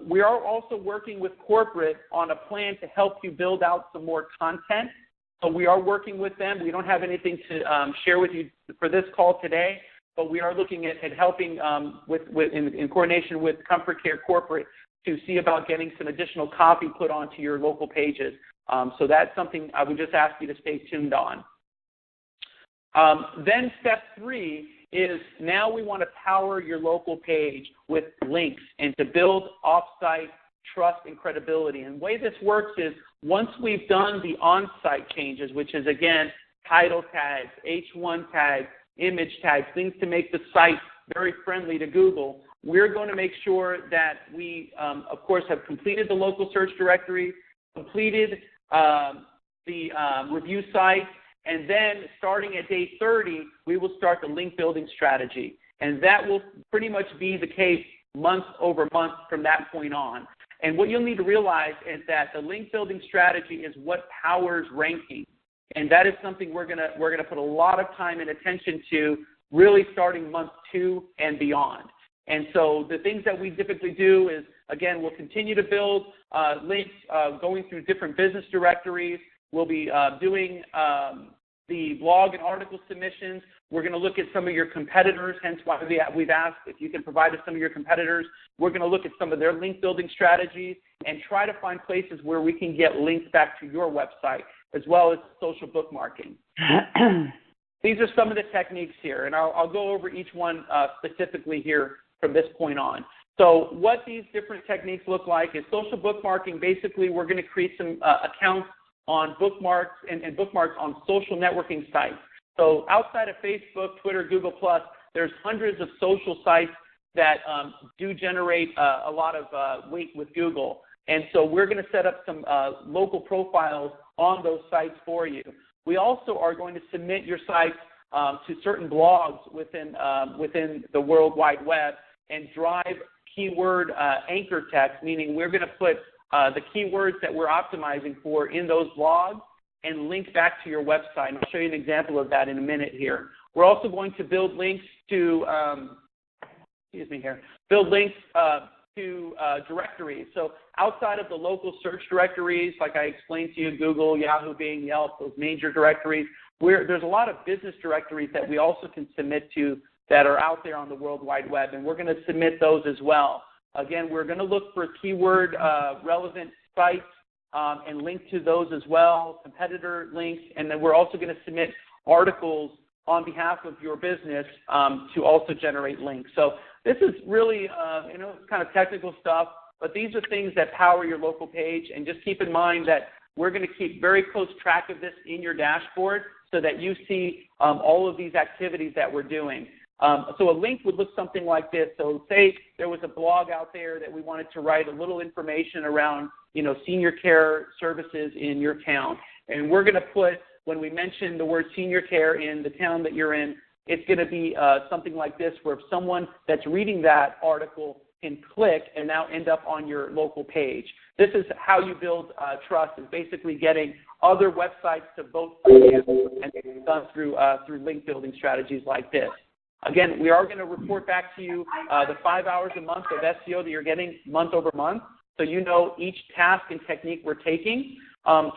We are also working with corporate on a plan to help you build out some more content. So we are working with them. We don't have anything to share with you for this call today, but we are looking at helping in coordination with ComForcare Corporate to see about getting some additional copy put onto your local pages. So that's something I would just ask you to stay tuned on. Then step 3 is now we want to power your local page with links and to build off-site trust and credibility. And the way this works is once we've done the on-site changes, which is, again, title tags, H1 tags, image tags, things to make the site very friendly to Google, we're going to make sure that we, of course, have completed the local search directory, completed the review site, and then starting at day 30, we will start the link building strategy. And that will pretty much be the case month over month from that point on. And what you'll need to realize is that the link building strategy is what powers ranking. And that is something we're gonna put a lot of time and attention to, really starting month 2 and beyond. And so the things that we typically do is, again, we'll continue to build links going through different business directories. We'll be doing the blog and article submissions. We're going to look at some of your competitors, hence why we've asked if you can provide us some of your competitors. We're going to look at some of their link building strategies and try to find places where we can get links back to your website, as well as social bookmarking. These are some of the techniques here, and I'll go over each one specifically here from this point on. So what these different techniques look like is social bookmarking. Basically, we're going to create some accounts on bookmarks and bookmarks on social networking sites. So outside of Facebook, Twitter, Google+, there's hundreds of social sites that do generate a lot of weight with Google. And so we're going to set up some local profiles on those sites for you. We also are going to submit your sites to certain blogs within the World Wide Web and drive keyword anchor text, meaning we're going to put the keywords that we're optimizing for in those blogs and link back to your website. And I'll show you an example of that in a minute here. We're also going to build links to, to directories. So outside of the local search directories, like I explained to you, Google, Yahoo, Bing, Yelp, those major directories, there's a lot of business directories that we also can submit to that are out there on the World Wide Web, and we're going to submit those as well. Again, we're going to look for keyword relevant sites and link to those as well, competitor links, and then we're also going to submit articles on behalf of your business to also generate links. So this is really, kind of technical stuff, but these are things that power your local page, and just keep in mind that we're going to keep very close track of this in your dashboard so that you see all of these activities that we're doing. So a link would look something like this. So say there was a blog out there that we wanted to write a little information around, senior care services in your town. And we're going to put, when we mention the word senior care in the town that you're in, it's going to be something like this, where if someone that's reading that article can click and now end up on your local page. This is how you build trust, is basically getting other websites to vote for you, and it's done through link building strategies like this. Again, we are going to report back to you the 5 hours a month of SEO that you're getting month over month, so you know each task and technique we're taking.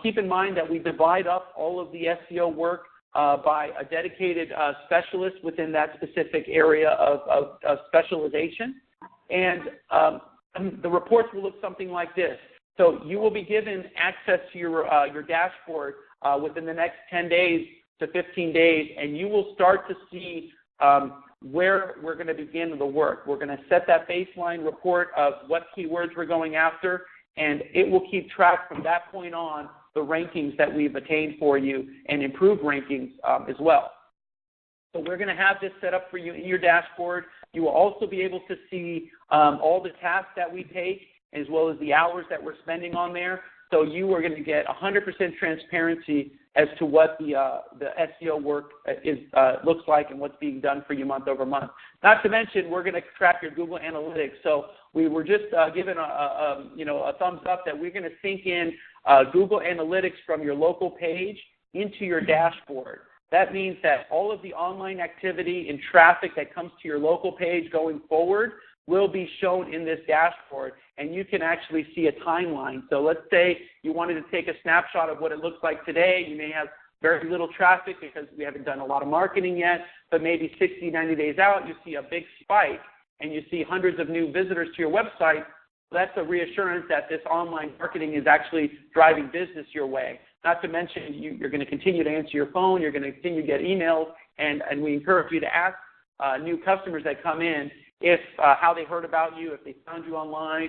Keep in mind that we divide up all of the SEO work by a dedicated specialist within that specific area of specialization. And the reports will look something like this. So you will be given access to your dashboard within the next 10 days to 15 days, and you will start to see where we're going to begin the work. We're going to set that baseline report of what keywords we're going after, and it will keep track from that point on the rankings that we've attained for you and improved rankings as well. So we're going to have this set up for you in your dashboard. You will also be able to see all the tasks that we take, as well as the hours that we're spending on there. So you are going to get 100% transparency as to what the SEO work looks like and what's being done for you month over month. Not to mention, we're going to track your Google Analytics. So we were just given a thumbs up that we're going to sync in Google Analytics from your local page into your dashboard. That means that all of the online activity and traffic that comes to your local page going forward will be shown in this dashboard, and you can actually see a timeline. So let's say you wanted to take a snapshot of what it looks like today. You may have very little traffic because we haven't done a lot of marketing yet, but maybe 60, 90 days out, you see a big spike, and you see hundreds of new visitors to your website. That's a reassurance that this online marketing is actually driving business your way. Not to mention, you're going to continue to answer your phone, you're going to continue to get emails, and we encourage you to ask new customers that come in if how they heard about you, if they found you online,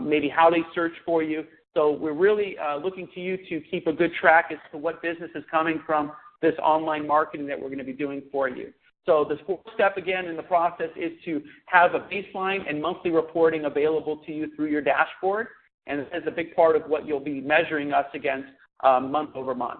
maybe how they searched for you. So we're really looking to you to keep a good track as to what business is coming from this online marketing that we're going to be doing for you. So the fourth step, again, in the process is to have a baseline and monthly reporting available to you through your dashboard, and this is a big part of what you'll be measuring us against month over month.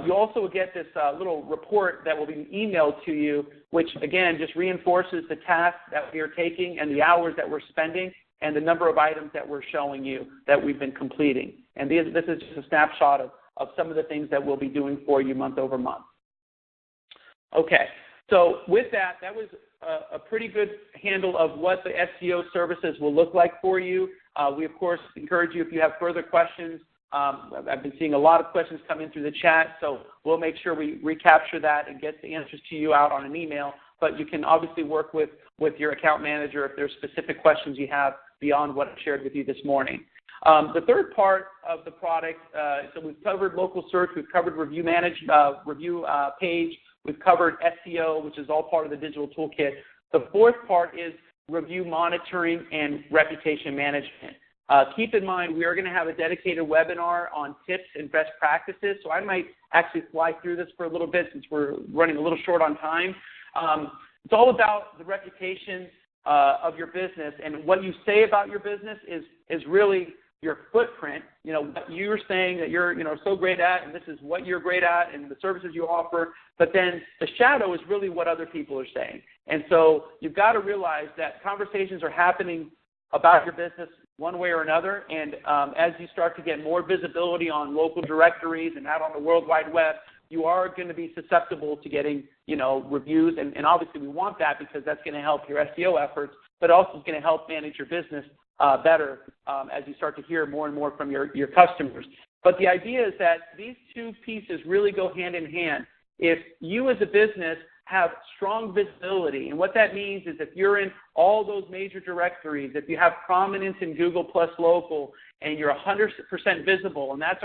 You also get this little report that will be emailed to you, which, again, just reinforces the tasks that we are taking and the hours that we're spending and the number of items that we're showing you that we've been completing. And this is just a snapshot of some of the things that we'll be doing for you month over month. Okay, so with that, that was a pretty good handle of what the SEO services will look like for you. We, of course, encourage you, if you have further questions, I've been seeing a lot of questions come in through the chat, so we'll make sure we recapture that and get the answers to you out on an email. But you can obviously work with your account manager if there's specific questions you have beyond what I shared with you this morning. The third part of the product, so we've covered local search, we've covered review page, we've covered SEO, which is all part of the digital toolkit. The fourth part is review monitoring and reputation management. Keep in mind, we are going to have a dedicated webinar on tips and best practices, so I might actually fly through this for a little bit since we're running a little short on time. It's all about the reputation of your business, and what you say about your business is really your footprint, what you're saying that you're, so great at, and this is what you're great at, and the services you offer, but then the shadow is really what other people are saying. And so you've got to realize that conversations are happening about your business one way or another, and as you start to get more visibility on local directories and out on the World Wide Web, you are going to be susceptible to getting, reviews, and obviously we want that because that's going to help your SEO efforts, but also it's going to help manage your business better as you start to hear more and more from your customers. But the idea is that these two pieces really go hand in hand. If you as a business have strong visibility, and what that means is if you're in all those major directories, if you have prominence in Google Plus Local, and you're 100% visible, and that's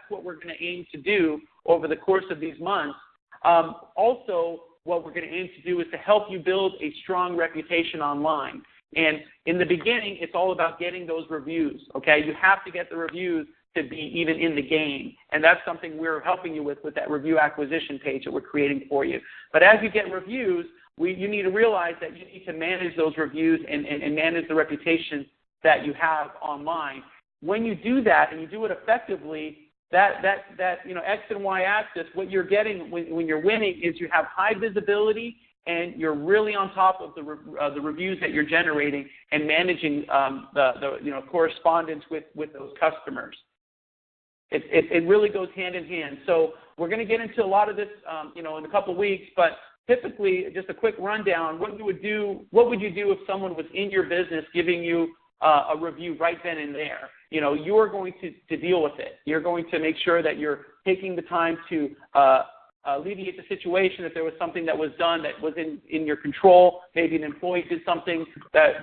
what we're going to aim to do over the course of these months. Also, what we're going to aim to do is to help you build a strong reputation online. And in the beginning, it's all about getting those reviews, okay? You have to get the reviews to be even in the game. And that's something we're helping you with that review acquisition page that we're creating for you. But as you get reviews, you need to realize that you need to manage those reviews and manage the reputation that you have online. When you do that and you do it effectively, that X and Y axis, what you're getting when you're winning is you have high visibility and you're really on top of the reviews that you're generating and managing the correspondence with those customers. It really goes hand in hand. So we're going to get into a lot of this, in a couple of weeks. But typically, just a quick rundown: what would you do if someone was in your business giving you a review right then and there? You are going to deal with it. You're going to make sure that you're taking the time to alleviate the situation. If there was something that was done that was in your control, maybe an employee did something that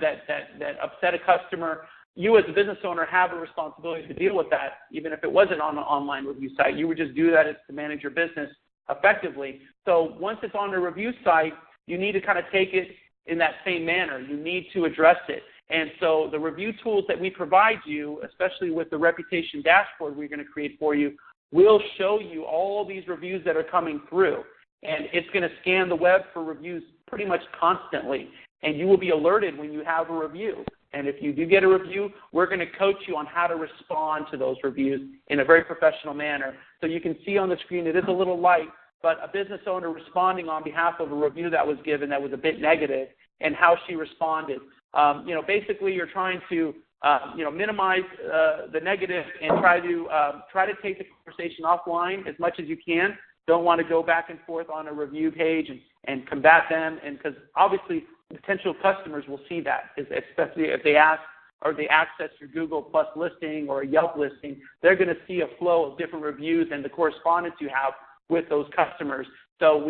upset a customer. You as a business owner have a responsibility to deal with that, even if it wasn't on an online review site. You would just do that to manage your business effectively. So once it's on a review site, you need to kind of take it in that same manner. You need to address it. And so the review tools that we provide you, especially with the reputation dashboard we're going to create for you, will show you all these reviews that are coming through. And it's going to scan the web for reviews pretty much constantly. And you will be alerted when you have a review. And if you do get a review, we're going to coach you on how to respond to those reviews in a very professional manner. So you can see on the screen it is a little light, but a business owner responding on behalf of a review that was given that was a bit negative and how she responded. Basically you're trying to minimize the negative and try to take the conversation offline as much as you can. Don't want to go back and forth on a review page and combat them, and because obviously potential customers will see that, especially if they ask or they access your Google Plus listing or a Yelp listing. They're going to see a flow of different reviews and the correspondence you have with those customers. So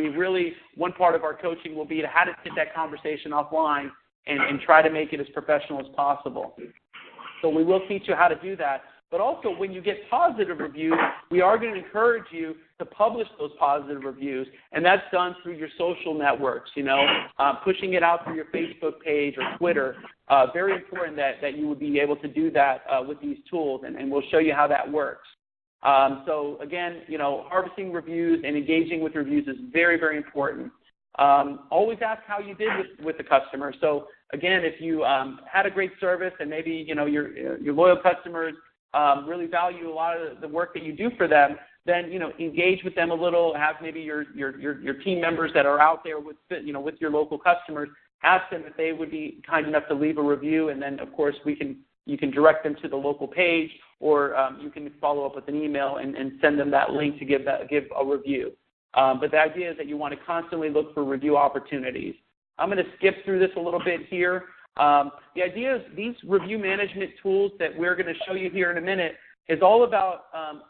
one part of our coaching will be to how to get that conversation offline and try to make it as professional as possible. So we will teach you how to do that. But also, when you get positive reviews, we are going to encourage you to publish those positive reviews, and that's done through your social networks, pushing it out through your Facebook page or Twitter. Very important that you would be able to do that with these tools, and we'll show you how that works. So again, harvesting reviews and engaging with reviews is very, very important. Always ask how you did with the customer. So again, if you had a great service and maybe your loyal customers really value a lot of the work that you do for them, then engage with them a little. Have maybe your team members that are out there with your local customers. Ask them if they would be kind enough to leave a review, and then of course you can direct them to the local page, or you can follow up with an email and send them that link to give a review. But the idea is that you want to constantly look for review opportunities. I'm going to skip through this a little bit here. The idea is these review management tools that we're going to show you here in a minute, is all about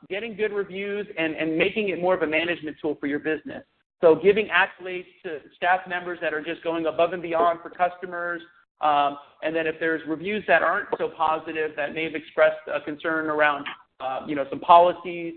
getting good reviews and making it more of a management tool for your business. So giving accolades to staff members that are just going above and beyond for customers. And then if there's reviews that aren't so positive that may have expressed a concern around, some policies,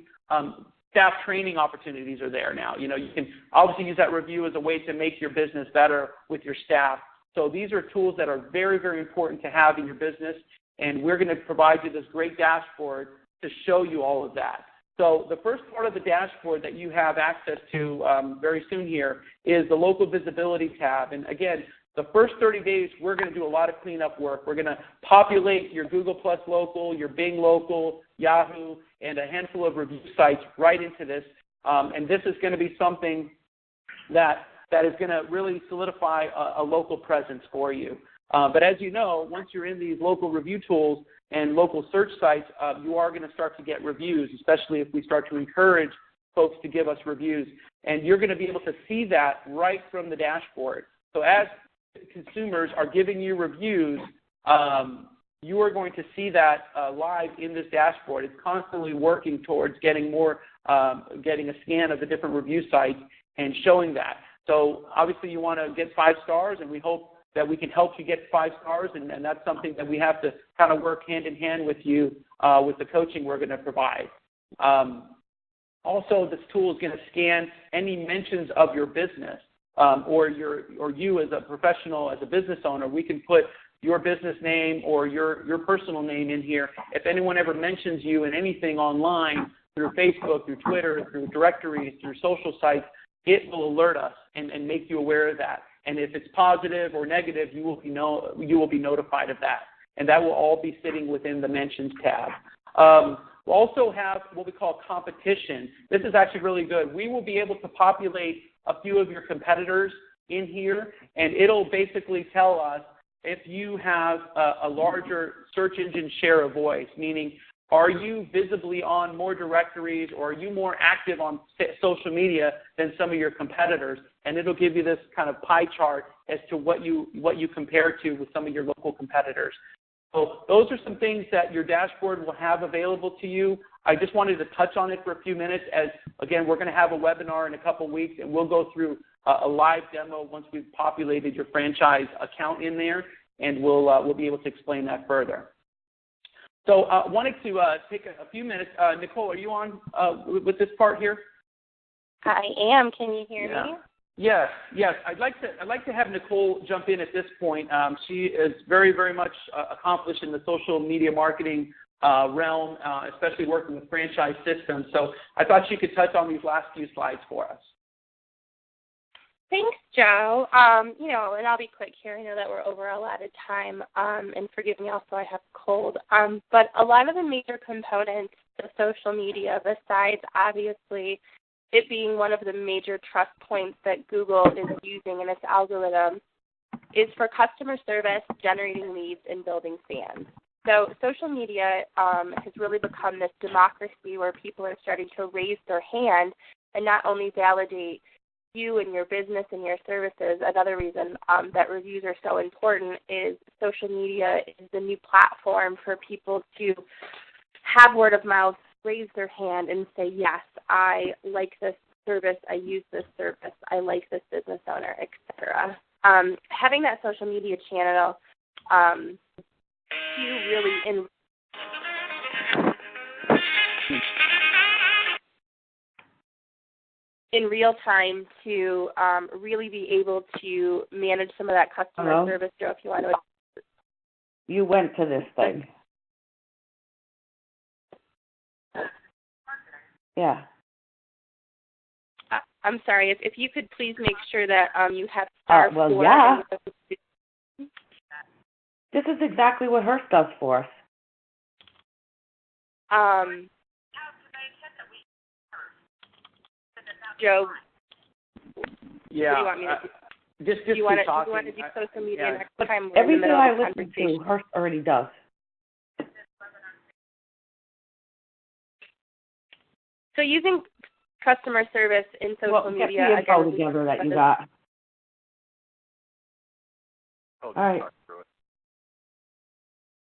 staff training opportunities are there now. You can obviously use that review as a way to make your business better with your staff. So these are tools that are very, very important to have in your business, and we're going to provide you this great dashboard to show you all of that. So the first part of the dashboard that you have access to very soon here is the local visibility tab. And again, the first 30 days, we're going to do a lot of cleanup work. We're going to populate your Google Plus Local, your Bing Local, Yahoo, and a handful of review sites right into this. And this is going to be something that is going to really solidify a local presence for you. But as you know, once you're in these local review tools and local search sites, you are going to start to get reviews, especially if we start to encourage folks to give us reviews. And you're going to be able to see that right from the dashboard. So as consumers are giving you reviews, you are going to see that live in this dashboard. It's constantly working towards getting a scan of the different review sites and showing that. So obviously you want to get 5 stars, and we hope that we can help you get 5 stars, and that's something that we have to kind of work hand in hand with you with the coaching we're going to provide. Also, this tool is going to scan any mentions of your business or you as a professional, as a business owner. We can put your business name or your personal name in here. If anyone ever mentions you in anything online through Facebook, through Twitter, through directories, through social sites, it will alert us and make you aware of that. And if it's positive or negative, you will be notified of that. And that will all be sitting within the Mentions tab. We'll also have what we call competition. This is actually really good. We will be able to populate a few of your competitors in here, and it'll basically tell us if you have a larger search engine share of voice, meaning are you visibly on more directories, or are you more active on social media than some of your competitors? And it'll give you this kind of pie chart as to what you compare to with some of your local competitors. So those are some things that your dashboard will have available to you. I just wanted to touch on it for a few minutes as, again, we're going to have a webinar in a couple weeks, and we'll go through a live demo once we've populated your franchise account in there, and we'll be able to explain that further. So I wanted to take a few minutes. Nicole, are you on with this part here? I am. Can you hear me? Yes. I'd like to have Nicole jump in at this point. She is very, very much accomplished in the social media marketing realm, especially working with franchise systems. So I thought she could touch on these last few slides for us. Thanks, Joe. And I'll be quick here. I know that we're over a lot of time, and forgive me also, I have a cold. But a lot of the major components of social media, besides obviously it being one of the major trust points that Google is using in its algorithm, is for customer service, generating leads, and building fans. So social media has really become this democracy where people are starting to raise their hand and not only validate you and your business and your services. Another reason that reviews are so important is social media is the new platform for people to have word of mouth, raise their hand, and say, yes, I like this service, I use this service, I like this business owner, etc. Having that social media channel, you really in real time to really be able to manage some of that customer service. Joe, if you want to. You went to this thing. Yeah. I'm sorry. If you could please make sure that you have star 4. Yeah. This is exactly what Hearst does for us. Joe. Yeah. What do you want me to do? Just you want to do social media next time? Everything I listen to, Hearst already does. So using customer service in social media. Get the info together that you got. All right.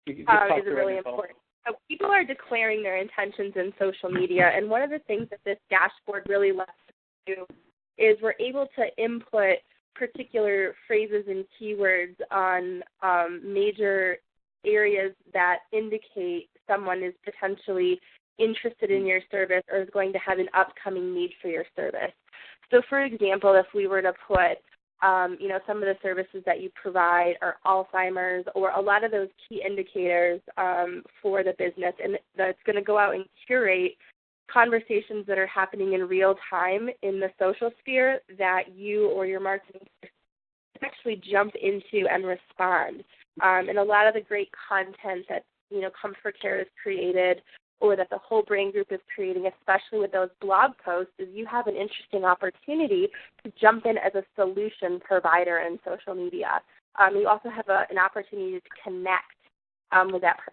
Is it really important? people are declaring their intentions in social media, and one of the things that this dashboard really lets us do is we're able to input particular phrases and keywords on major areas that indicate someone is potentially interested in your service or is going to have an upcoming need for your service. So, for example, if we were to put some of the services that you provide are Alzheimer's or a lot of those key indicators for the business, and that's going to go out and curate conversations that are happening in real time in the social sphere that you or your marketing actually jump into and respond. And a lot of the great content that, ComForcare has created or that the whole brain group is creating, especially with those blog posts, is you have an interesting opportunity to jump in as a solution provider in social media. You also have an opportunity to connect with that person.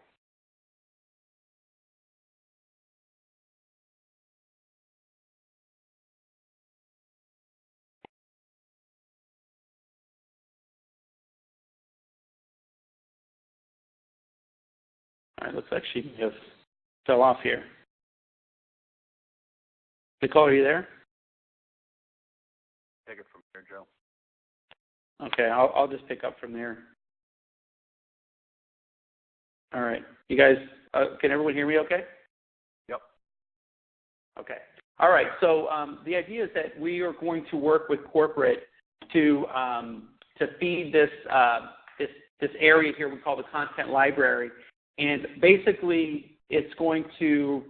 All right, looks like she just fell off here. Nicole, are you there? Take it from here, Joe. Okay, I'll just pick up from there. All right, you guys, can everyone hear me okay? Yep. Okay. All right, so the idea is that we are going to work with corporate to feed this area here we call the content library. And basically, it's going to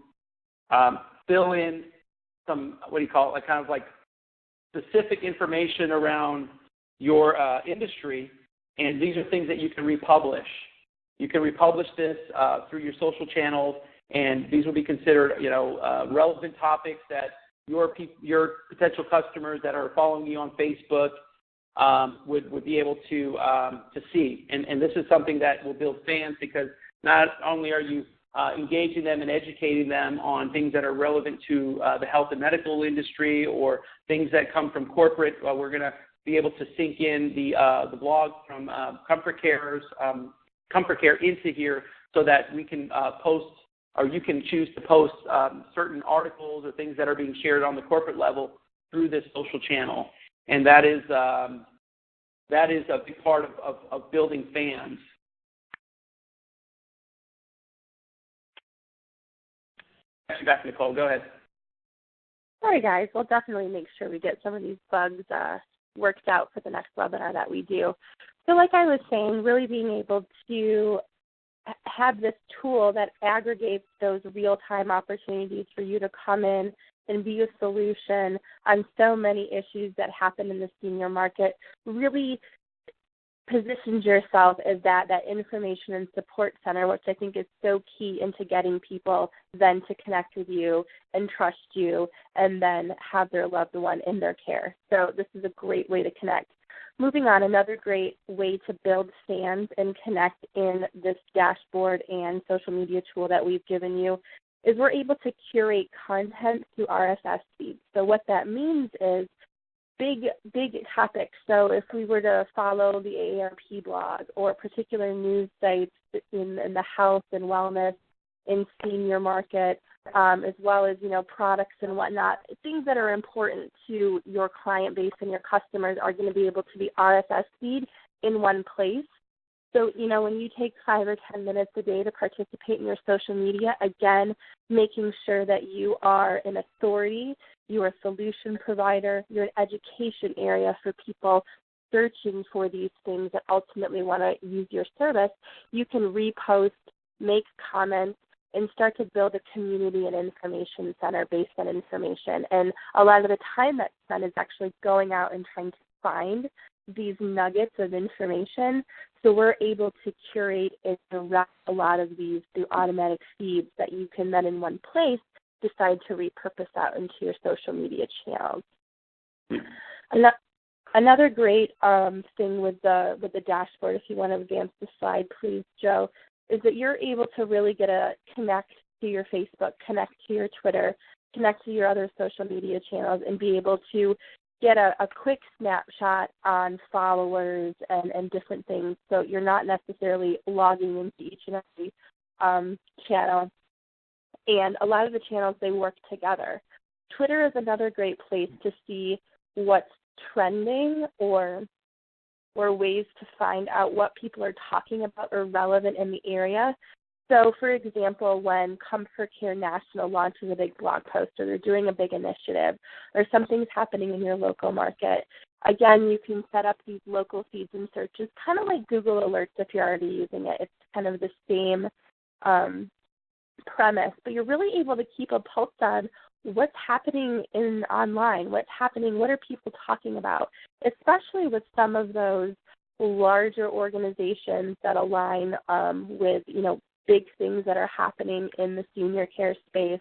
fill in some, specific information around your industry, and these are things that you can republish. You can republish this through your social channels, and these will be considered, relevant topics that your potential customers that are following you on Facebook would be able to see. And this is something that will build fans because not only are you engaging them and educating them on things that are relevant to the health and medical industry or things that come from corporate, we're going to be able to sync in the blog from ComForcare into here so that we can post, or you can choose to post certain articles or things that are being shared on the corporate level through this social channel. And that is a big part of building fans. Actually, back to Nicole. Go ahead. Sorry, guys. We'll definitely make sure we get some of these bugs worked out for the next webinar that we do. So like I was saying, really being able to have this tool that aggregates those real-time opportunities for you to come in and be a solution on so many issues that happen in the senior market really positions yourself as that information and support center, which I think is so key into getting people then to connect with you and trust you and then have their loved one in their care. So this is a great way to connect. Moving on, another great way to build fans and connect in this dashboard and social media tool that we've given you is we're able to curate content through RSS feeds. So what that means is big topics. So if we were to follow the AARP blog or particular news sites in the health and wellness in senior market, as well as, products and whatnot, things that are important to your client base and your customers are going to be able to be RSS feed in one place. So, when you take 5 or 10 minutes a day to participate in your social media, again, making sure that you are an authority, you're a solution provider, you're an education area for people searching for these things that ultimately want to use your service, you can repost, make comments, and start to build a community and information center based on information. And a lot of the time that's spent is actually going out and trying to find these nuggets of information. So we're able to curate and direct a lot of these through automatic feeds that you can then in one place decide to repurpose out into your social media channels. Another great thing with the dashboard, if you want to advance the slide, please, Joe, is that you're able to really connect to your Facebook, connect to your Twitter, connect to your other social media channels, and be able to get a quick snapshot on followers and different things. So you're not necessarily logging into each and every channel. And a lot of the channels, they work together. Twitter is another great place to see what's trending or ways to find out what people are talking about or relevant in the area. So, for example, when ComForcare National launches a big blog post or they're doing a big initiative or something's happening in your local market, again, you can set up these local feeds and searches, kind of like Google Alerts if you're already using it. It's kind of the same premise, but you're really able to keep a pulse on what's happening online, what's happening, what are people talking about, especially with some of those larger organizations that align with, big things that are happening in the senior care space,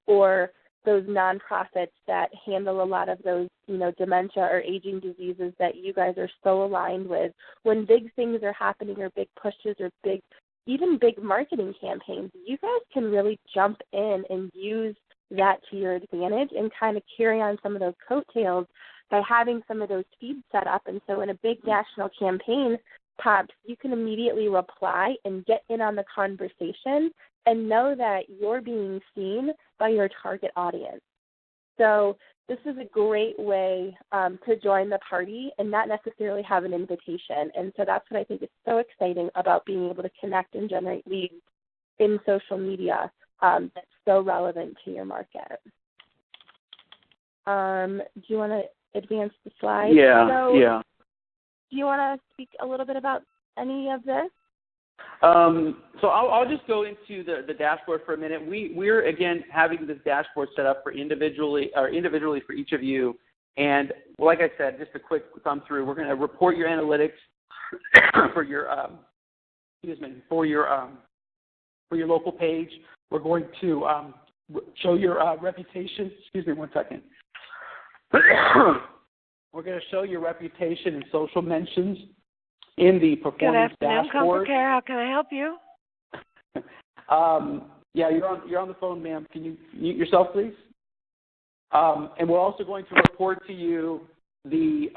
or those nonprofits that handle a lot of those, dementia or aging diseases that you guys are so aligned with. When big things are happening or big pushes or even big marketing campaigns, you guys can really jump in and use that to your advantage and kind of carry on some of those coattails by having some of those feeds set up. And so when a big national campaign pops, you can immediately reply and get in on the conversation and know that you're being seen by your target audience. So this is a great way to join the party and not necessarily have an invitation. And so that's what I think is so exciting about being able to connect and generate leads in social media that's so relevant to your market. Do you want to advance the slide? Yeah. Do you want to speak a little bit about any of this? So I'll just go into the dashboard for a minute. We're again having this dashboard set up for individually for each of you. And like I said, just a quick thumb through. We're going to report your analytics for your local page. We're going to show your reputation. Excuse me one second. We're going to show your reputation and social mentions in the performance dashboard. Good afternoon, ComForcare. How can I help you? Yeah, you're on the phone, ma'am. Can you mute yourself, please? And we're also going to report to you the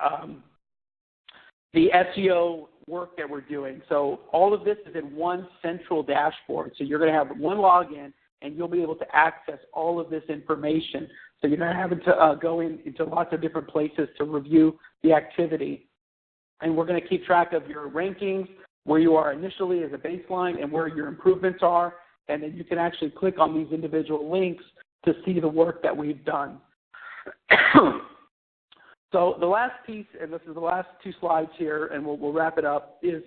SEO work that we're doing. So all of this is in one central dashboard. So you're going to have one login, and you'll be able to access all of this information. So you're not having to go into lots of different places to review the activity. And we're going to keep track of your rankings, where you are initially as a baseline, and where your improvements are. And then you can actually click on these individual links to see the work that we've done. So the last piece, and this is the last two slides here, and we'll wrap it up, is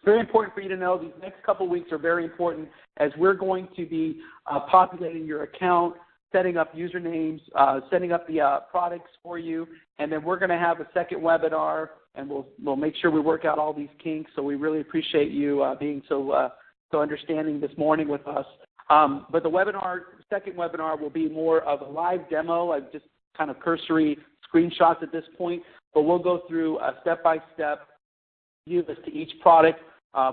very important for you to know these next couple weeks are very important as we're going to be populating your account, setting up usernames, setting up the products for you, and then we're going to have a second webinar, and we'll make sure we work out all these kinks. So we really appreciate you being so understanding this morning with us. But the second webinar will be more of a live demo. I've just kind of cursory screenshots at this point, but we'll go through a step-by-step view as to each product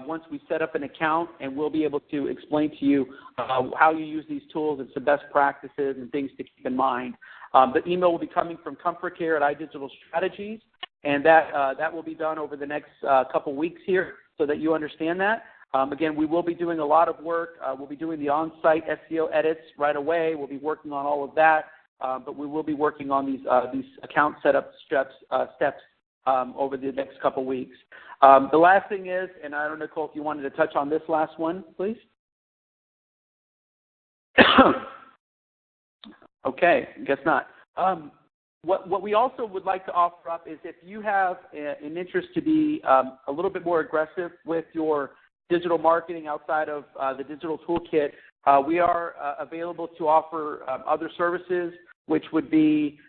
once we set up an account, and we'll be able to explain to you how you use these tools and some best practices and things to keep in mind. The email will be coming from ComForcare at iDigital Strategies, and that will be done over the next couple weeks here so that you understand that. Again, we will be doing a lot of work. We'll be doing the on-site SEO edits right away. We'll be working on all of that, but we will be working on these account setup steps over the next couple weeks. The last thing is, and I don't know, Nicole, if you wanted to touch on this last one, please. Okay, guess not. What we also would like to offer up is if you have an interest to be a little bit more aggressive with your digital marketing outside of the digital toolkit, we are available to offer other services, which would be,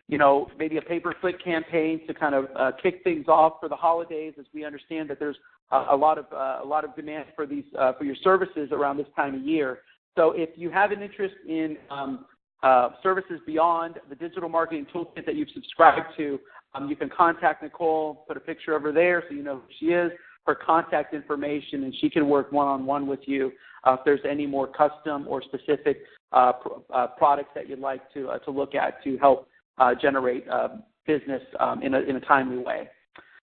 maybe a pay-per-click campaign to kind of kick things off for the holidays, as we understand that there's a lot of demand for these for your services around this time of year. So if you have an interest in services beyond the digital marketing toolkit that you've subscribed to, you can contact Nicole, put a picture of her there so you know who she is, her contact information, and she can work one-on-one with you if there's any more custom or specific products that you'd like to look at to help generate business in a timely way.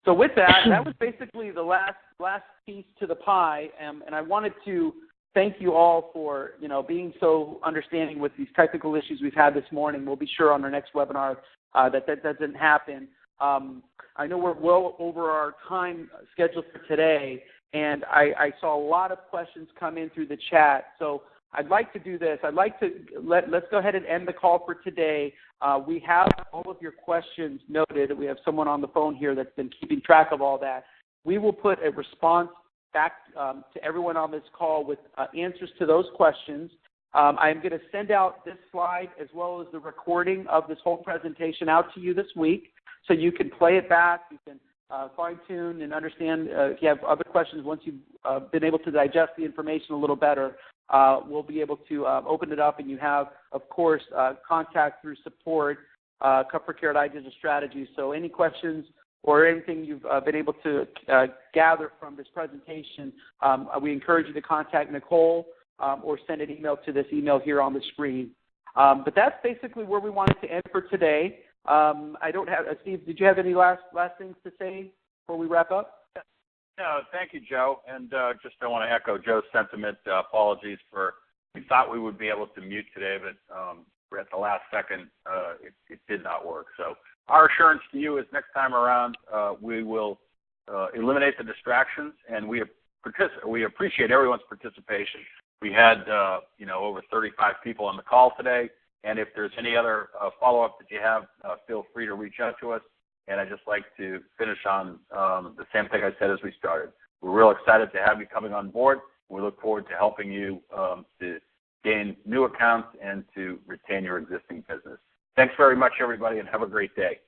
So with that, that was basically the last piece to the pie, and I wanted to thank you all for, being so understanding with these technical issues we've had this morning. We'll be sure on our next webinar that doesn't happen. I know we're well over our time scheduled for today, and I saw a lot of questions come in through the chat. So I'd like to do this. I'd like to let's go ahead and end the call for today. We have all of your questions noted. We have someone on the phone here that's been keeping track of all that. We will put a response back to everyone on this call with answers to those questions. I'm going to send out this slide as well as the recording of this whole presentation out to you this week, so you can play it back. You can fine-tune and understand if you have other questions. Once you've been able to digest the information a little better, we'll be able to open it up, and you have, of course, contact through support, ComForcare at iDigital Strategies. So any questions or anything you've been able to gather from this presentation, we encourage you to contact Nicole or send an email to this email here on the screen. But that's basically where we wanted to end for today. I don't have Steve, did you have any last things to say before we wrap up? No, thank you, Joe. And just I want to echo Joe's sentiment. Apologies for, we thought we would be able to mute today, but at the last second, it did not work. So our assurance to you is next time around, we will eliminate the distractions, and we appreciate everyone's participation. We had, over 35 people on the call today, and if there's any other follow-up that you have, feel free to reach out to us. And I'd just like to finish on the same thing I said as we started. We're real excited to have you coming on board. We look forward to helping you to gain new accounts and to retain your existing business. Thanks very much, everybody, and have a great day.